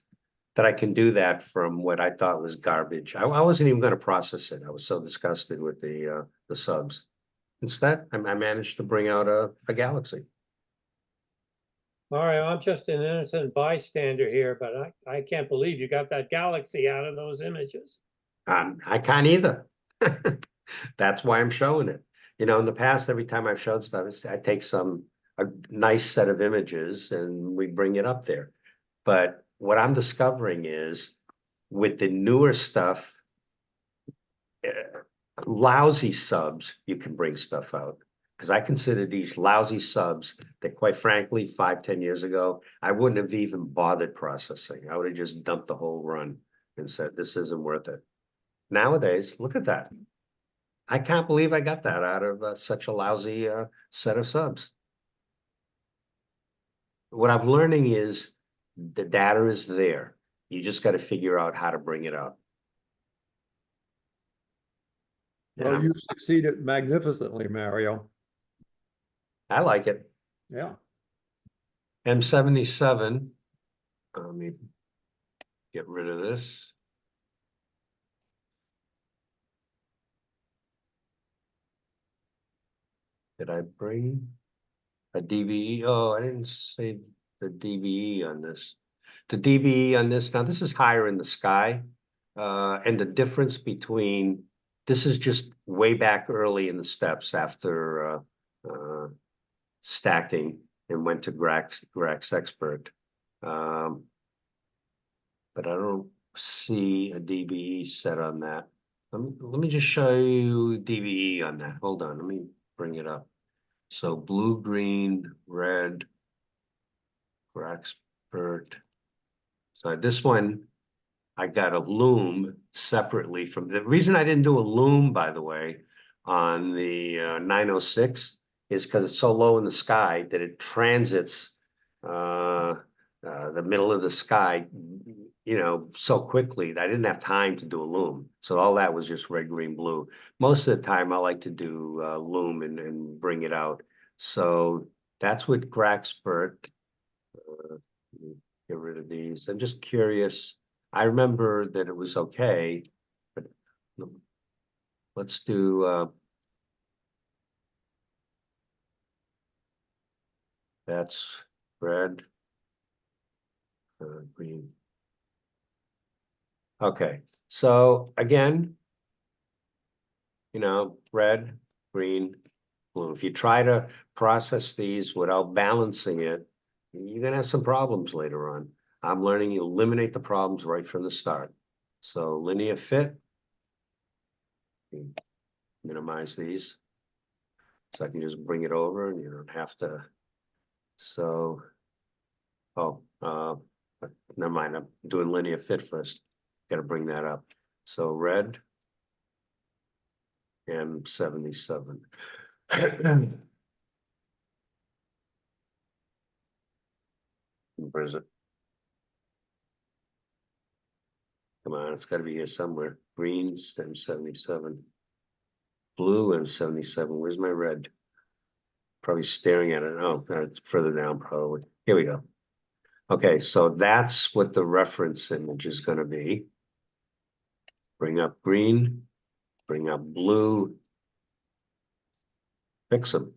that I can do that from what I thought was garbage. I wasn't even going to process it. I was so disgusted with the subs. Instead, I managed to bring out a galaxy. All right, I'm just an innocent bystander here, but I can't believe you got that galaxy out of those images. I can't either. That's why I'm showing it. You know, in the past, every time I've showed stuff, I take a nice set of images and we bring it up there. But what I'm discovering is with the newer stuff, lousy subs, you can bring stuff out. Because I consider these lousy subs that, quite frankly, 5-10 years ago, I wouldn't have even bothered processing. I would have just dumped the whole run and said, this isn't worth it. Nowadays, look at that. I can't believe I got that out of such a lousy set of subs. What I'm learning is the data is there. You just got to figure out how to bring it up. Well, you've succeeded magnificently, Mario. I like it. Yeah. M77. Let me get rid of this. Did I bring a DVE? Oh, I didn't say the DVE on this. The DVE on this, now this is higher in the sky. And the difference between, this is just way back early in the steps after stacking and went to GraXpert. But I don't see a DVE set on that. Let me just show you DVE on that. Hold on, let me bring it up. So blue, green, red, GraXpert. So this one, I got a loom separately from, the reason I didn't do a loom, by the way, on the 906 is because it's so low in the sky that it transits the middle of the sky, you know, so quickly that I didn't have time to do a loom. So all that was just red, green, blue. Most of the time I like to do loom and bring it out. So that's what GraXpert. Get rid of these. I'm just curious. I remember that it was okay, but let's do that's red, green. Okay, so again, you know, red, green, blue. If you try to process these without balancing it, you're gonna have some problems later on. I'm learning you eliminate the problems right from the start. So linear fit, minimize these. So I can just bring it over and you don't have to. So, oh, never mind. I'm doing linear fit first. Got to bring that up. So red and 77. Where is it? Come on, it's got to be here somewhere. Greens and 77. Blue and 77. Where's my red? Probably staring at it. Oh, that's further down probably. Here we go. Okay, so that's what the reference image is going to be. Bring up green, bring up blue, fix them.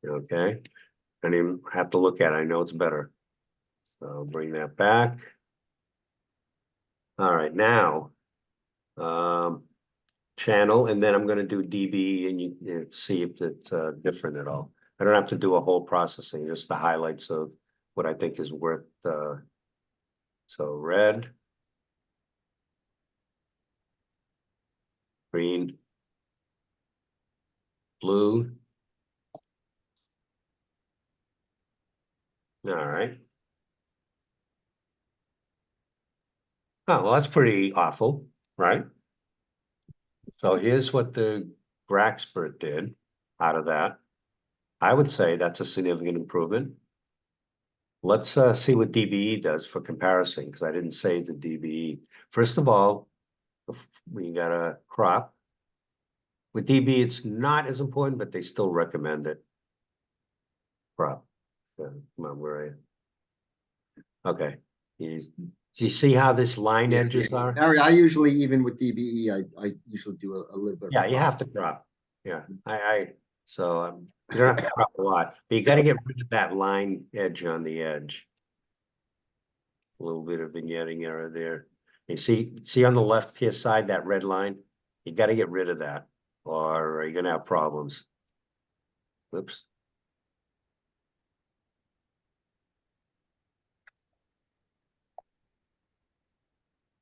Okay, I didn't even have to look at it. I know it's better. So bring that back. All right, now channel, and then I'm going to do DB and you see if it's different at all. I don't have to do a whole processing, just the highlights of what I think is worth. So red, green, blue. All right. Oh, well, that's pretty awful, right? So here's what the GraXpert did out of that. I would say that's a significant improvement. Let's see what DBE does for comparison, because I didn't save the DBE. First of all, we got a crop. With DB, it's not as important, but they still recommend it. Crop. Come on, where are you? Okay. Do you see how this line edges are? Harry, I usually, even with DBE, I usually do a little bit. Yeah, you have to crop. Yeah, so you don't have to crop a lot, but you got to get rid of that line edge on the edge. A little bit of vignetting error there. You see on the left here side, that red line? You got to get rid of that, or you're gonna have problems. Oops.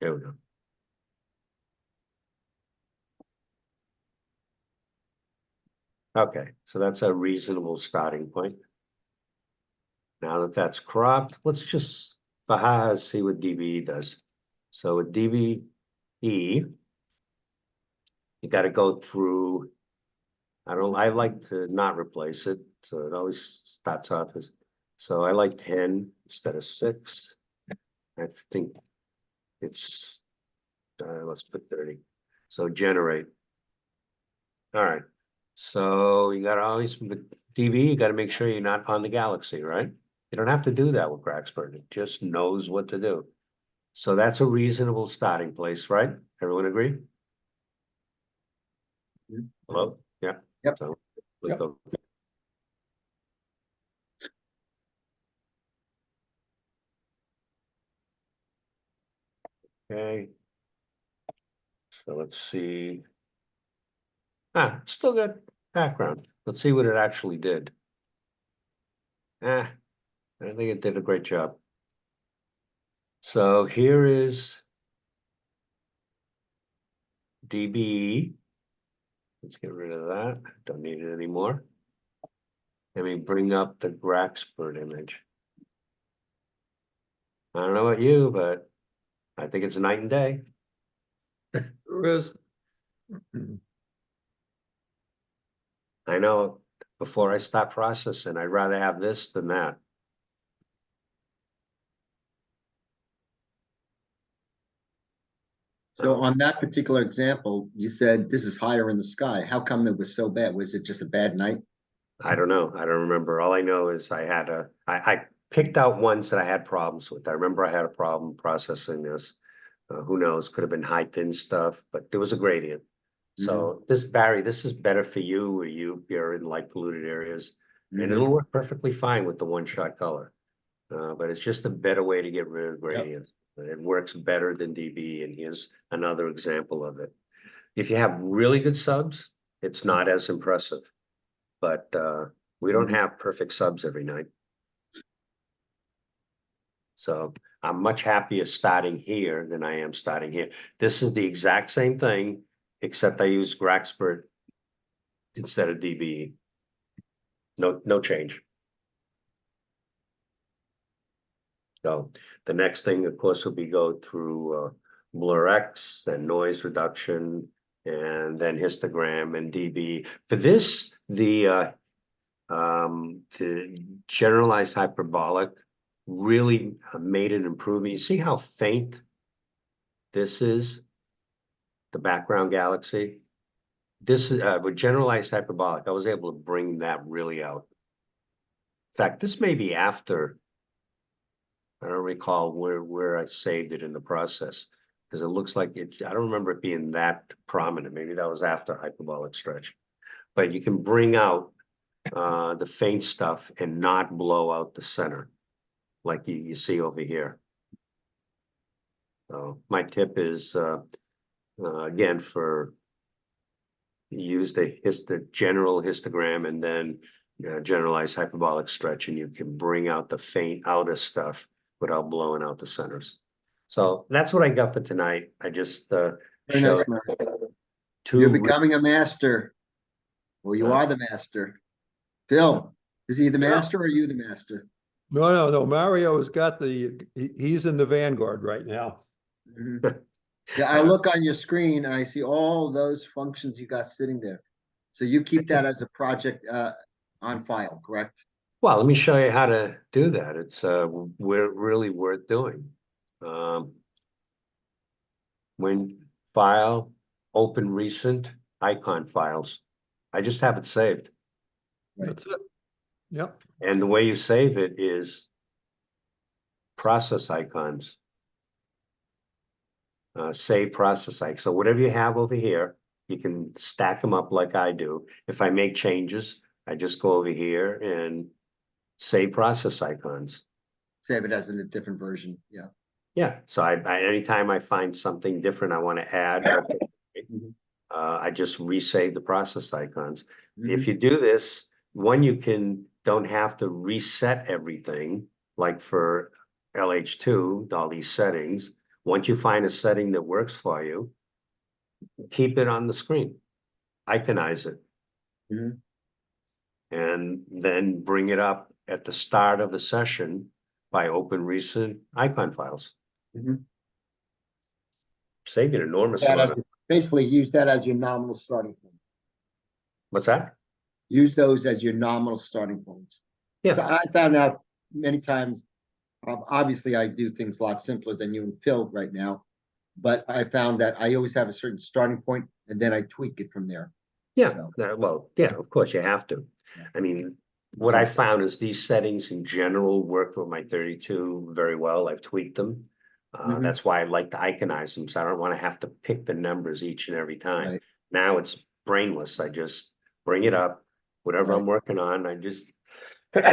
There we go. Okay, so that's a reasonable starting point. Now that that's cropped, let's just see what DBE does. So with DBE, you got to go through. I like to not replace it, so it always starts off as. So I like 10 instead of 6. I think it's let's put 30. So generate. All right. So you got to always with DB, you got to make sure you're not on the galaxy, right? You don't have to do that with GraXpert. It just knows what to do. So that's a reasonable starting place, right? Everyone agree? Hello? Yeah. Yep. So let's go. Okay. So let's see. Still got background. Let's see what it actually did. I think it did a great job. So here is DBE. Let's get rid of that. Don't need it anymore. Let me bring up the GraXpert image. I don't know about you, but I think it's night and day. There is. I know before I start processing, I'd rather have this than that. So on that particular example, you said this is higher in the sky. How come it was so bad? Was it just a bad night? I don't know. I don't remember. All I know is I picked out ones that I had problems with. I remember I had a problem processing this. Who knows? Could have been high thin stuff, but there was a gradient. So this, Barry, this is better for you or you're in light polluted areas, and it'll work perfectly fine with the one-shot color. But it's just a better way to get rid of gradients. It works better than DB, and here's another example of it. If you have really good subs, it's not as impressive, but we don't have perfect subs every night. So I'm much happier starting here than I am starting here. This is the exact same thing, except I use GraXpert instead of DBE. No change. So the next thing, of course, will be go through BlurX and noise reduction, and then histogram and dB. For this, the generalized hyperbolic really made an improvement. You see how faint this is, the background galaxy? This is with generalized hyperbolic, I was able to bring that really out. In fact, this may be after, I don't recall where I saved it in the process, because it looks like it, I don't remember it being that prominent. Maybe that was after hyperbolic stretch. But you can bring out the faint stuff and not blow out the center like you see over here. So my tip is, again, for use the general histogram and then generalized hyperbolic stretch, and you can bring out the faint outer stuff without blowing out the centers. So that's what I got for tonight. I just Very showed nice, Mark. two. You're becoming a master. Well, you Huh? are the master. Phil, is he the Yeah. master or are you the master? No. Mario has got he's in the vanguard right now. Yeah, I look on your screen and I see all those functions you got sitting there. So you keep that as a project on file, correct? Well, let me show you how to do that. It's really worth doing. When file, open recent icon files. I just have it saved. Right. That's it. Yep. And the way you save it is process icons. Save process icons. So whatever you have over here, you can stack them up like I do. If I make changes, I just go over here and save process icons. Save it as in a different version. Yeah. Yeah, so I anytime I find something different I want to add, I just resave the process icons. If you do this, you don't have to reset everything, like for LH2, all these settings. Once you find a setting that works for you, keep it on the screen, iconize it, and then bring it up at the start of the session by open recent icon files. Save an enormous amount of. Basically use that as your nominal starting point. What's that? Use those as your nominal starting points. Yeah. So I found out many times, obviously I do things a lot simpler than you and Phil right now, but I found that I always have a certain starting point and then I tweak it from there. Yeah, So. well, yeah, of course you have to. Yeah. I mean, what I found is these settings in general work with my 32 very well. I've tweaked them. That's why I like to iconize them, so I don't want to have to pick the numbers each and every time. Right. Now it's brainless. I just bring it up, whatever I'm working on, I just go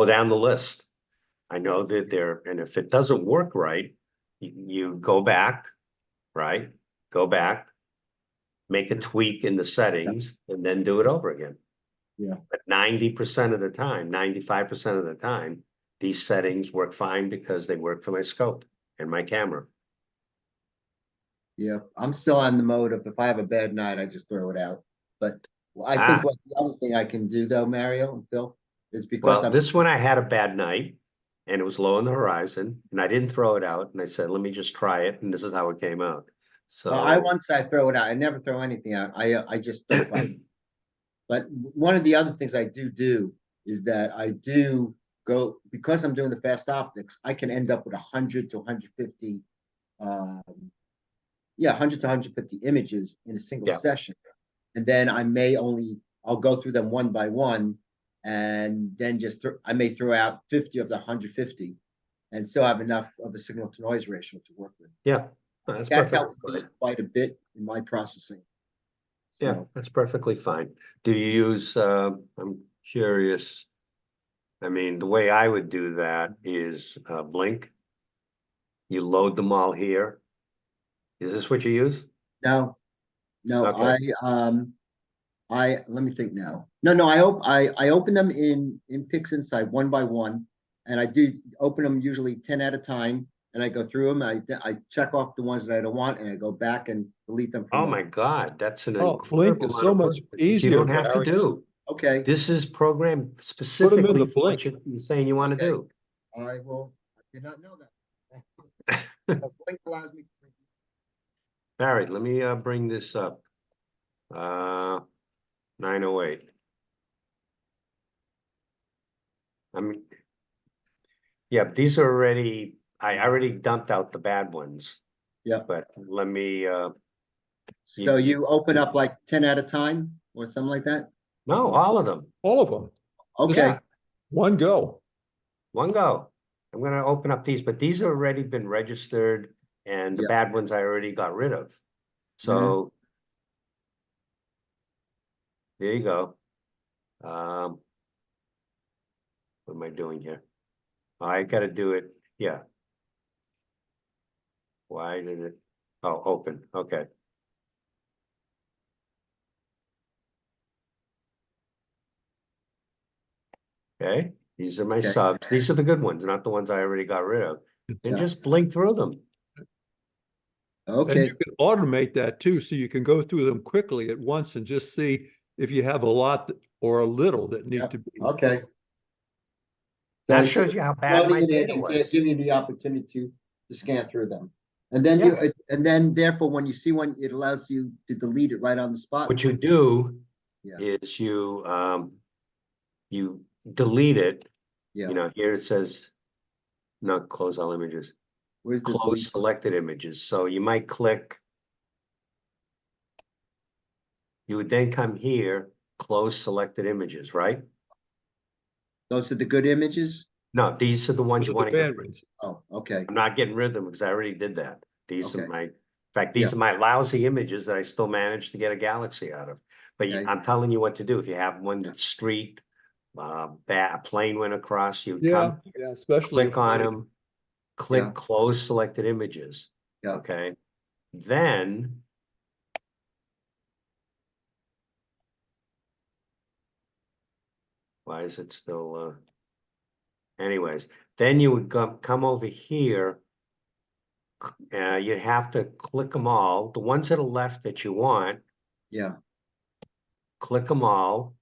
down the list. I know that and if it doesn't work right, you go back, right? Go back, make a tweak in the settings, and then do it over again. Yeah. But 90% of the time, 95% of the time, these settings work fine because they work for my scope and my camera. Yeah, I'm still on the mode of if I have a bad night, I just throw it out. But I Ah. think what the other thing I can do though, Mario and Phil, is because Well, this one I had a bad night and it was low on the horizon and I didn't throw it out and I said, let me just try it. And this is how it came out. well, I So once I throw it out. I never throw anything out. I just don't find it. But one of the other things I do is that I do go, because I'm doing the fast optics, I can end up with 100 to 150 100 to 150 images in a single Yeah. session. And then I'll go through them one by one and then I may throw out 50 of the 150 and still have enough of a signal to noise ratio to work with. yeah, That's perfectly helped me fine. quite a bit in my processing. Yeah, So, that's perfectly fine. Do you use, I'm curious. I mean, the way I would do that is Blink. You load them all here. Is this what you use? no, Okay. let me think now. No, I open them in PixInsight one by one, and I do open them usually 10 at a time, and I go through them. I check off the ones that I don't want, and I go back and delete them from Oh them. my God, that's an Oh, Blink incredible is amount so of much work that you easier, don't have to Barry. do. Okay, This is programmed Put 'em in specifically the for what Blink. you're saying you want to Okay. do. I did not know that. So Blink allows me to. Barry, let me bring this up. 908. Yeah, these are already, I already dumped out the bad ones. Yeah. But let me So you open up like 10 at a time or something like that? no, all of them. All of them. Okay, Yeah. One go. One go. I'm gonna open up these, but these have already been registered and the Yeah. bad ones I already got rid of. So there you go. What am I doing here? I gotta do it. Yeah. Why did it? Oh, open. Okay. Okay. These are my Okay. subs. These are the good ones, not the ones I already got rid of. And Yeah. just blink through them. And okay, you can automate that too, so you can go through them quickly at once and just see if you have a lot or a little that need Yeah. to be. okay. That So shows you how bad loading my it in data and was. giving you the opportunity to scan through them. And then Yeah. and then therefore, when you see one, it allows you to delete it right on the spot. What you do Yeah. is you delete it. Yeah. You know, here it says not close all images, Where's the close delete? selected images. So you might click. You would then come here, close selected images, right? Those are the good images? No, these are the ones Those you are want the to bad get rid of. ones. Oh, okay. I'm not getting rid of them because I already did that. These Okay. are in fact, these Yeah. are my lousy images that I still managed to get a galaxy out of. But Okay. I'm telling you what to do. If you have one that's street, a plane went across, you Yeah, come, yeah, especially. click on them, click Yeah. close selected images. Yeah. Okay. Then why is it still anyways, then you would come over here. You'd have to click them all. The ones that are left that you want, Yeah. click them all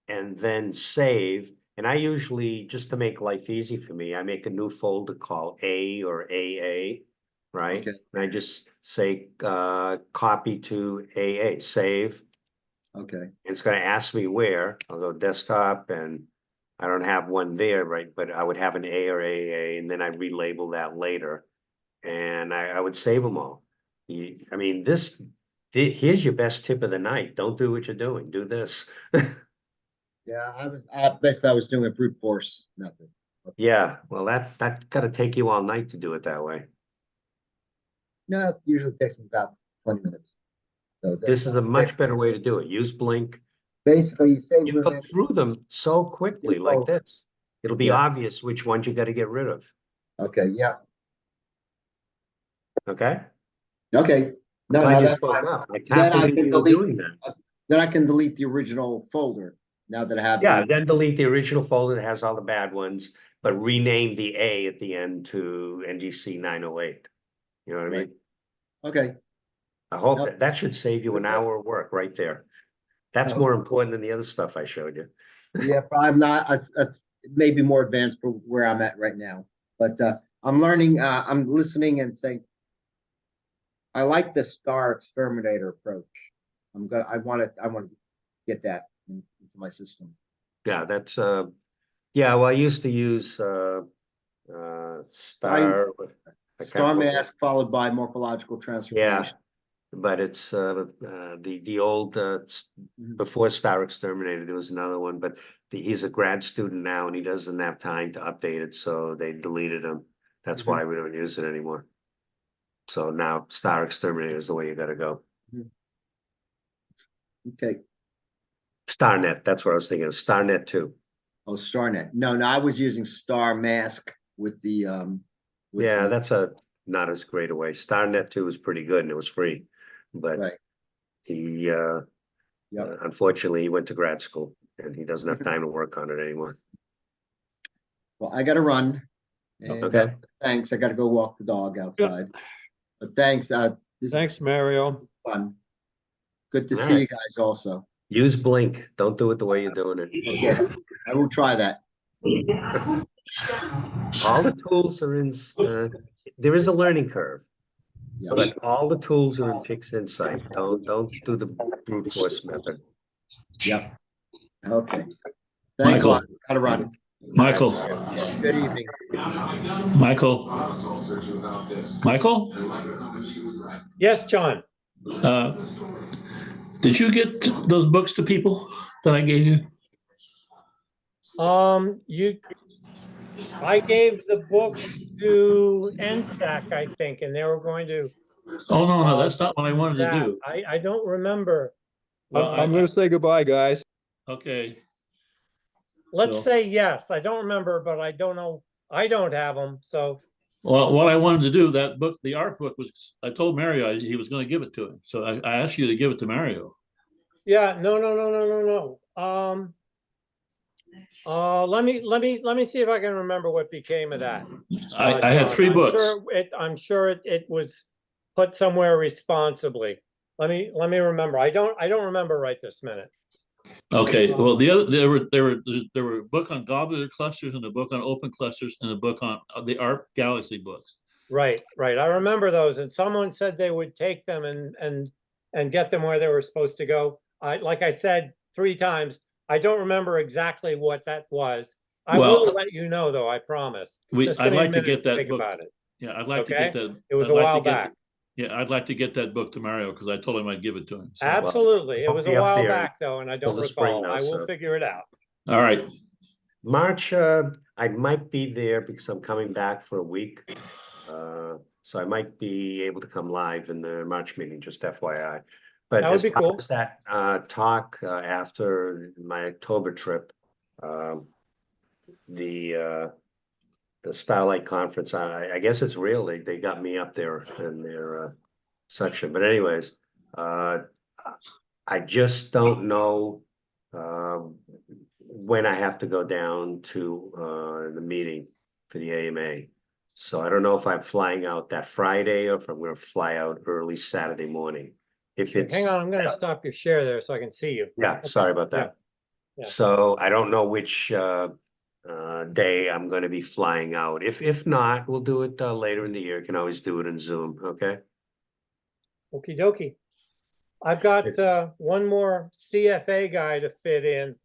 and then save. And I usually, just to make life easy for me, I make a new folder called A or AA, right? Okay. And I just say copy to AA, save. Okay. It's going to ask me where. I'll go desktop and I don't have one there, right? But I would have an A or AA and then I relabel that later. And I would save them all. I mean, here's your best tip of the night. Don't do what you're doing. Do this. Yeah, at best I was doing a brute force method. Yeah, well, that got to take you all night to do it that way. No, it usually takes me about 20 minutes. So This is a much better way to do it. Use Blink. basically you save You them go in through them so quickly like folders. this. It'll be Yeah. obvious which ones you got to get rid of. Okay, yeah. Okay? Okay. No, Glad no, you that's spoke fine. up. I Then can't I believe can you were delete- doing that. Then I can delete the original folder now that I have. Yeah, the- then delete the original folder that has all the bad ones. but rename the A at the end to NGC 908. You know what I mean? Right. Okay, I hope Yep. that should save you an hour of work right there. That's hope more important than the other stuff I showed you. yeah, but I'm not, it's maybe more advanced for where I'm at right now. But I'm learning, I'm listening and saying, I like the star exterminator approach. I want to get that into my system. Yeah, that's yeah, well, I used to use star. I can't Star remember. mask followed by morphological Yeah, transformation. but it's the old Mhm. before Star Exterminator, there was another one, but he's a grad student now and he doesn't have time to update it, so they deleted him. That's Mhm. why we don't use it anymore. So now Star Exterminator is the way you gotta go. Okay. StarNet, that's what I was thinking of, StarNet 2. Oh, StarNet. No, I was using Star Mask with the Yeah, that's a not as great a way. StarNet 2 was pretty good and it was free, but right. he Yep. unfortunately he went to grad school and he doesn't have time to work on it anymore. Well, I gotta run. And Okay. thanks. I gotta go walk the dog outside. But thanks. This Thanks, Mario. is fun. Good to All see right. you guys also. Use Blink. Don't do it the way you're doing it. Okay, I will try that. All the tools are in, there is a learning curve, Yeah. but all the tools are in Pix Insight. Don't do the brute force method. Yep. Okay. Thanks a lot. Gotta run. Michael, Good evening. Michael, Michael, Yes, John. did you get those books to people that I gave you? I gave the books to NSAC, I think, and they were going to Oh, no, that's not what I wanted to that. do. I don't remember. Well, I'm gonna say goodbye, guys. okay, Let's Bill. say yes. I don't remember, but I don't know. I don't have them. So Well, what I wanted to do, that book, the art book was, I told Mario he was going to give it to him. So I asked you to give it to Mario. yeah, no. Let me see if I can remember what became of that. I had John. 3 books. I'm sure it was put somewhere responsibly. Let me remember. I don't remember right this minute. Okay, well, there were a book on globular clusters and a book on open clusters and a book on the ARP Galaxy books. Right. I remember those, and someone said they would take them and get them where they were supposed to go. Like I said 3 times, I don't remember exactly what that was. I will let you know, though. I promise. Just give I'd me a like to minute get that think book. about it. Yeah, I'd like to Okay? get that. It was I'd a like to while get back. Yeah, I'd like to get that book to Mario because I told him I'd give it to him. So. Absolutely. It I'll was a be up while there back, though, and I don't till the spring, recall. though, I will so. figure it out. All right. March, I might be there because I'm coming back for a week. So I might be able to come live in the March meeting, just FYI. But That would as be far cool. as that talk after my October trip, the Starlight Conference, I guess it's real. They got me up there in their section. But anyways, I just don't know when I have to go down to the meeting for the AMA. So I don't know if I'm flying out that Friday or if I'm going to fly out early Saturday morning. If it's Hang on, I'm going to stop your share there so I can see you. yeah, sorry about that. Yeah. So I don't know which day I'm going to be flying out. If not, we'll do it later in the year. You can always do it in Zoom. Okay. Okie dokie. I've got one more CFA guy to fit in.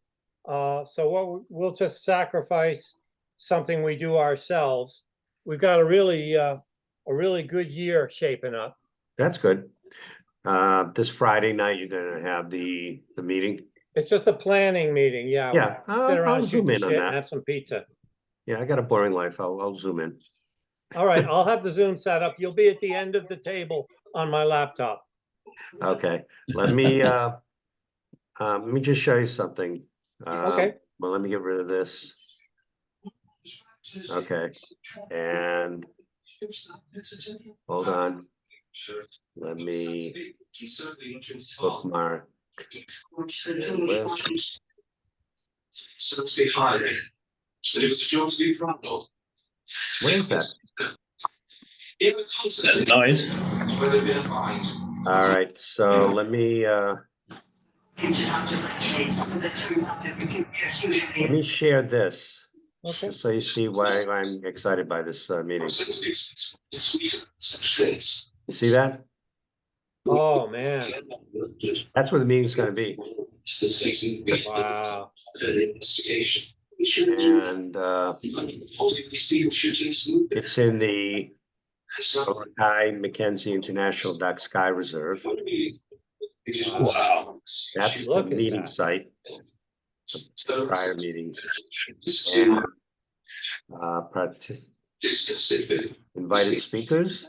So we'll just sacrifice something we do ourselves. We've got a really good year shaping up. That's good. This Friday night, you're going to have the meeting. It's just a planning meeting. Yeah. Yeah, Sit around, I'll shoot zoom the in on shit, and that. have some pizza. Yeah, I got a boring life. I'll zoom in. All right, I'll have the Zoom set up. You'll be at the end of the table on my laptop. Okay, let me just show you something. Okay. Well, let me get rid of this. Okay, and hold on. Let me bookmark and list. But it was a job to be proud of. What is that? In the continent, Noise. where they've been fined. All right, so let me share this, Okay. so you see why I'm excited by this meeting. You see that? Oh, man. That's where the meeting's gonna be. Wow. Investigation. And it's in the Morokai Mackenzie International Duck Sky Reserve. Wow. That's the Look at meeting that. site, prior meetings. And invited speakers,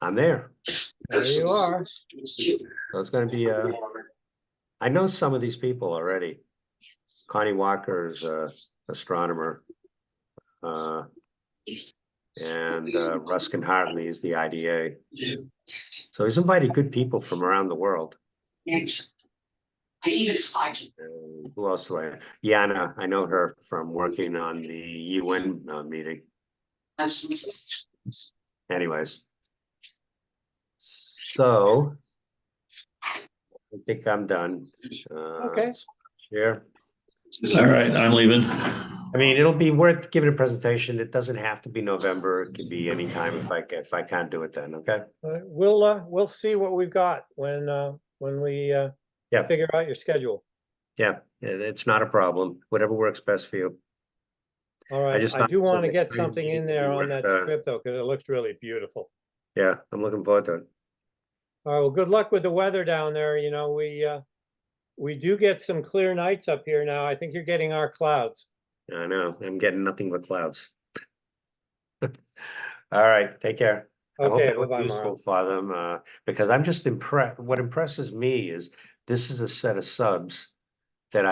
I'm there. There you are. So it's gonna be I know some of these people already. Connie Walker's astronomer. And Ruskin Hartley is the IDA. So he's invited good people from around the world. Who else do I? Yana, I know her from working on the UN meeting. Anyways. So I think I'm done. Okay. Share. All right, I'm leaving. I mean, it'll be worth giving a presentation. It doesn't have to be November. It could be any time if I can't do it then, okay? All right, we'll see what we've got when we Yeah. figure out your schedule. Yeah, it's not a problem. Whatever works best for you. All right, just I thought do it was want to an get exciting something in meeting there on with, that trip though, because it looks really beautiful. Yeah, I'm looking forward to it. All right, well, good luck with the weather down there. You know, we do get some clear nights up here now. I think you're getting our clouds. I know, I'm getting nothing but clouds. All right, take care. I hope Okay, that was bye-bye, useful Mauro. for them, because I'm just impressed. What impresses me is this is a set of subs that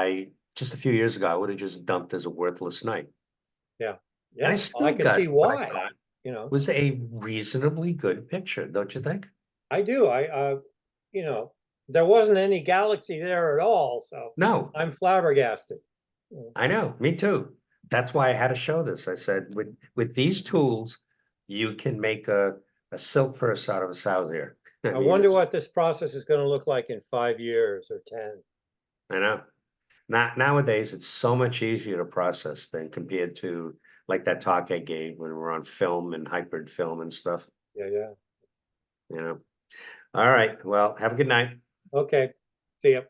just a few years ago, I would have just dumped as a worthless night. Yeah, And I I still can got see what I why, thought you know. was a reasonably good picture, don't you think? I do. You know, there wasn't any galaxy there at all, so No, I'm flabbergasted. I know, me too. That's why I had to show this. I said, with these tools, you can make a silk purse out of a sow here. I mean, wonder it's- what this process is going to look like in 5 years or 10. I know. Nowadays, it's so much easier to process than compared to like that talk I gave when we were on film and hybrid film and stuff, Yeah, yeah. you know. All right, well, have a good night. Okay. See ya.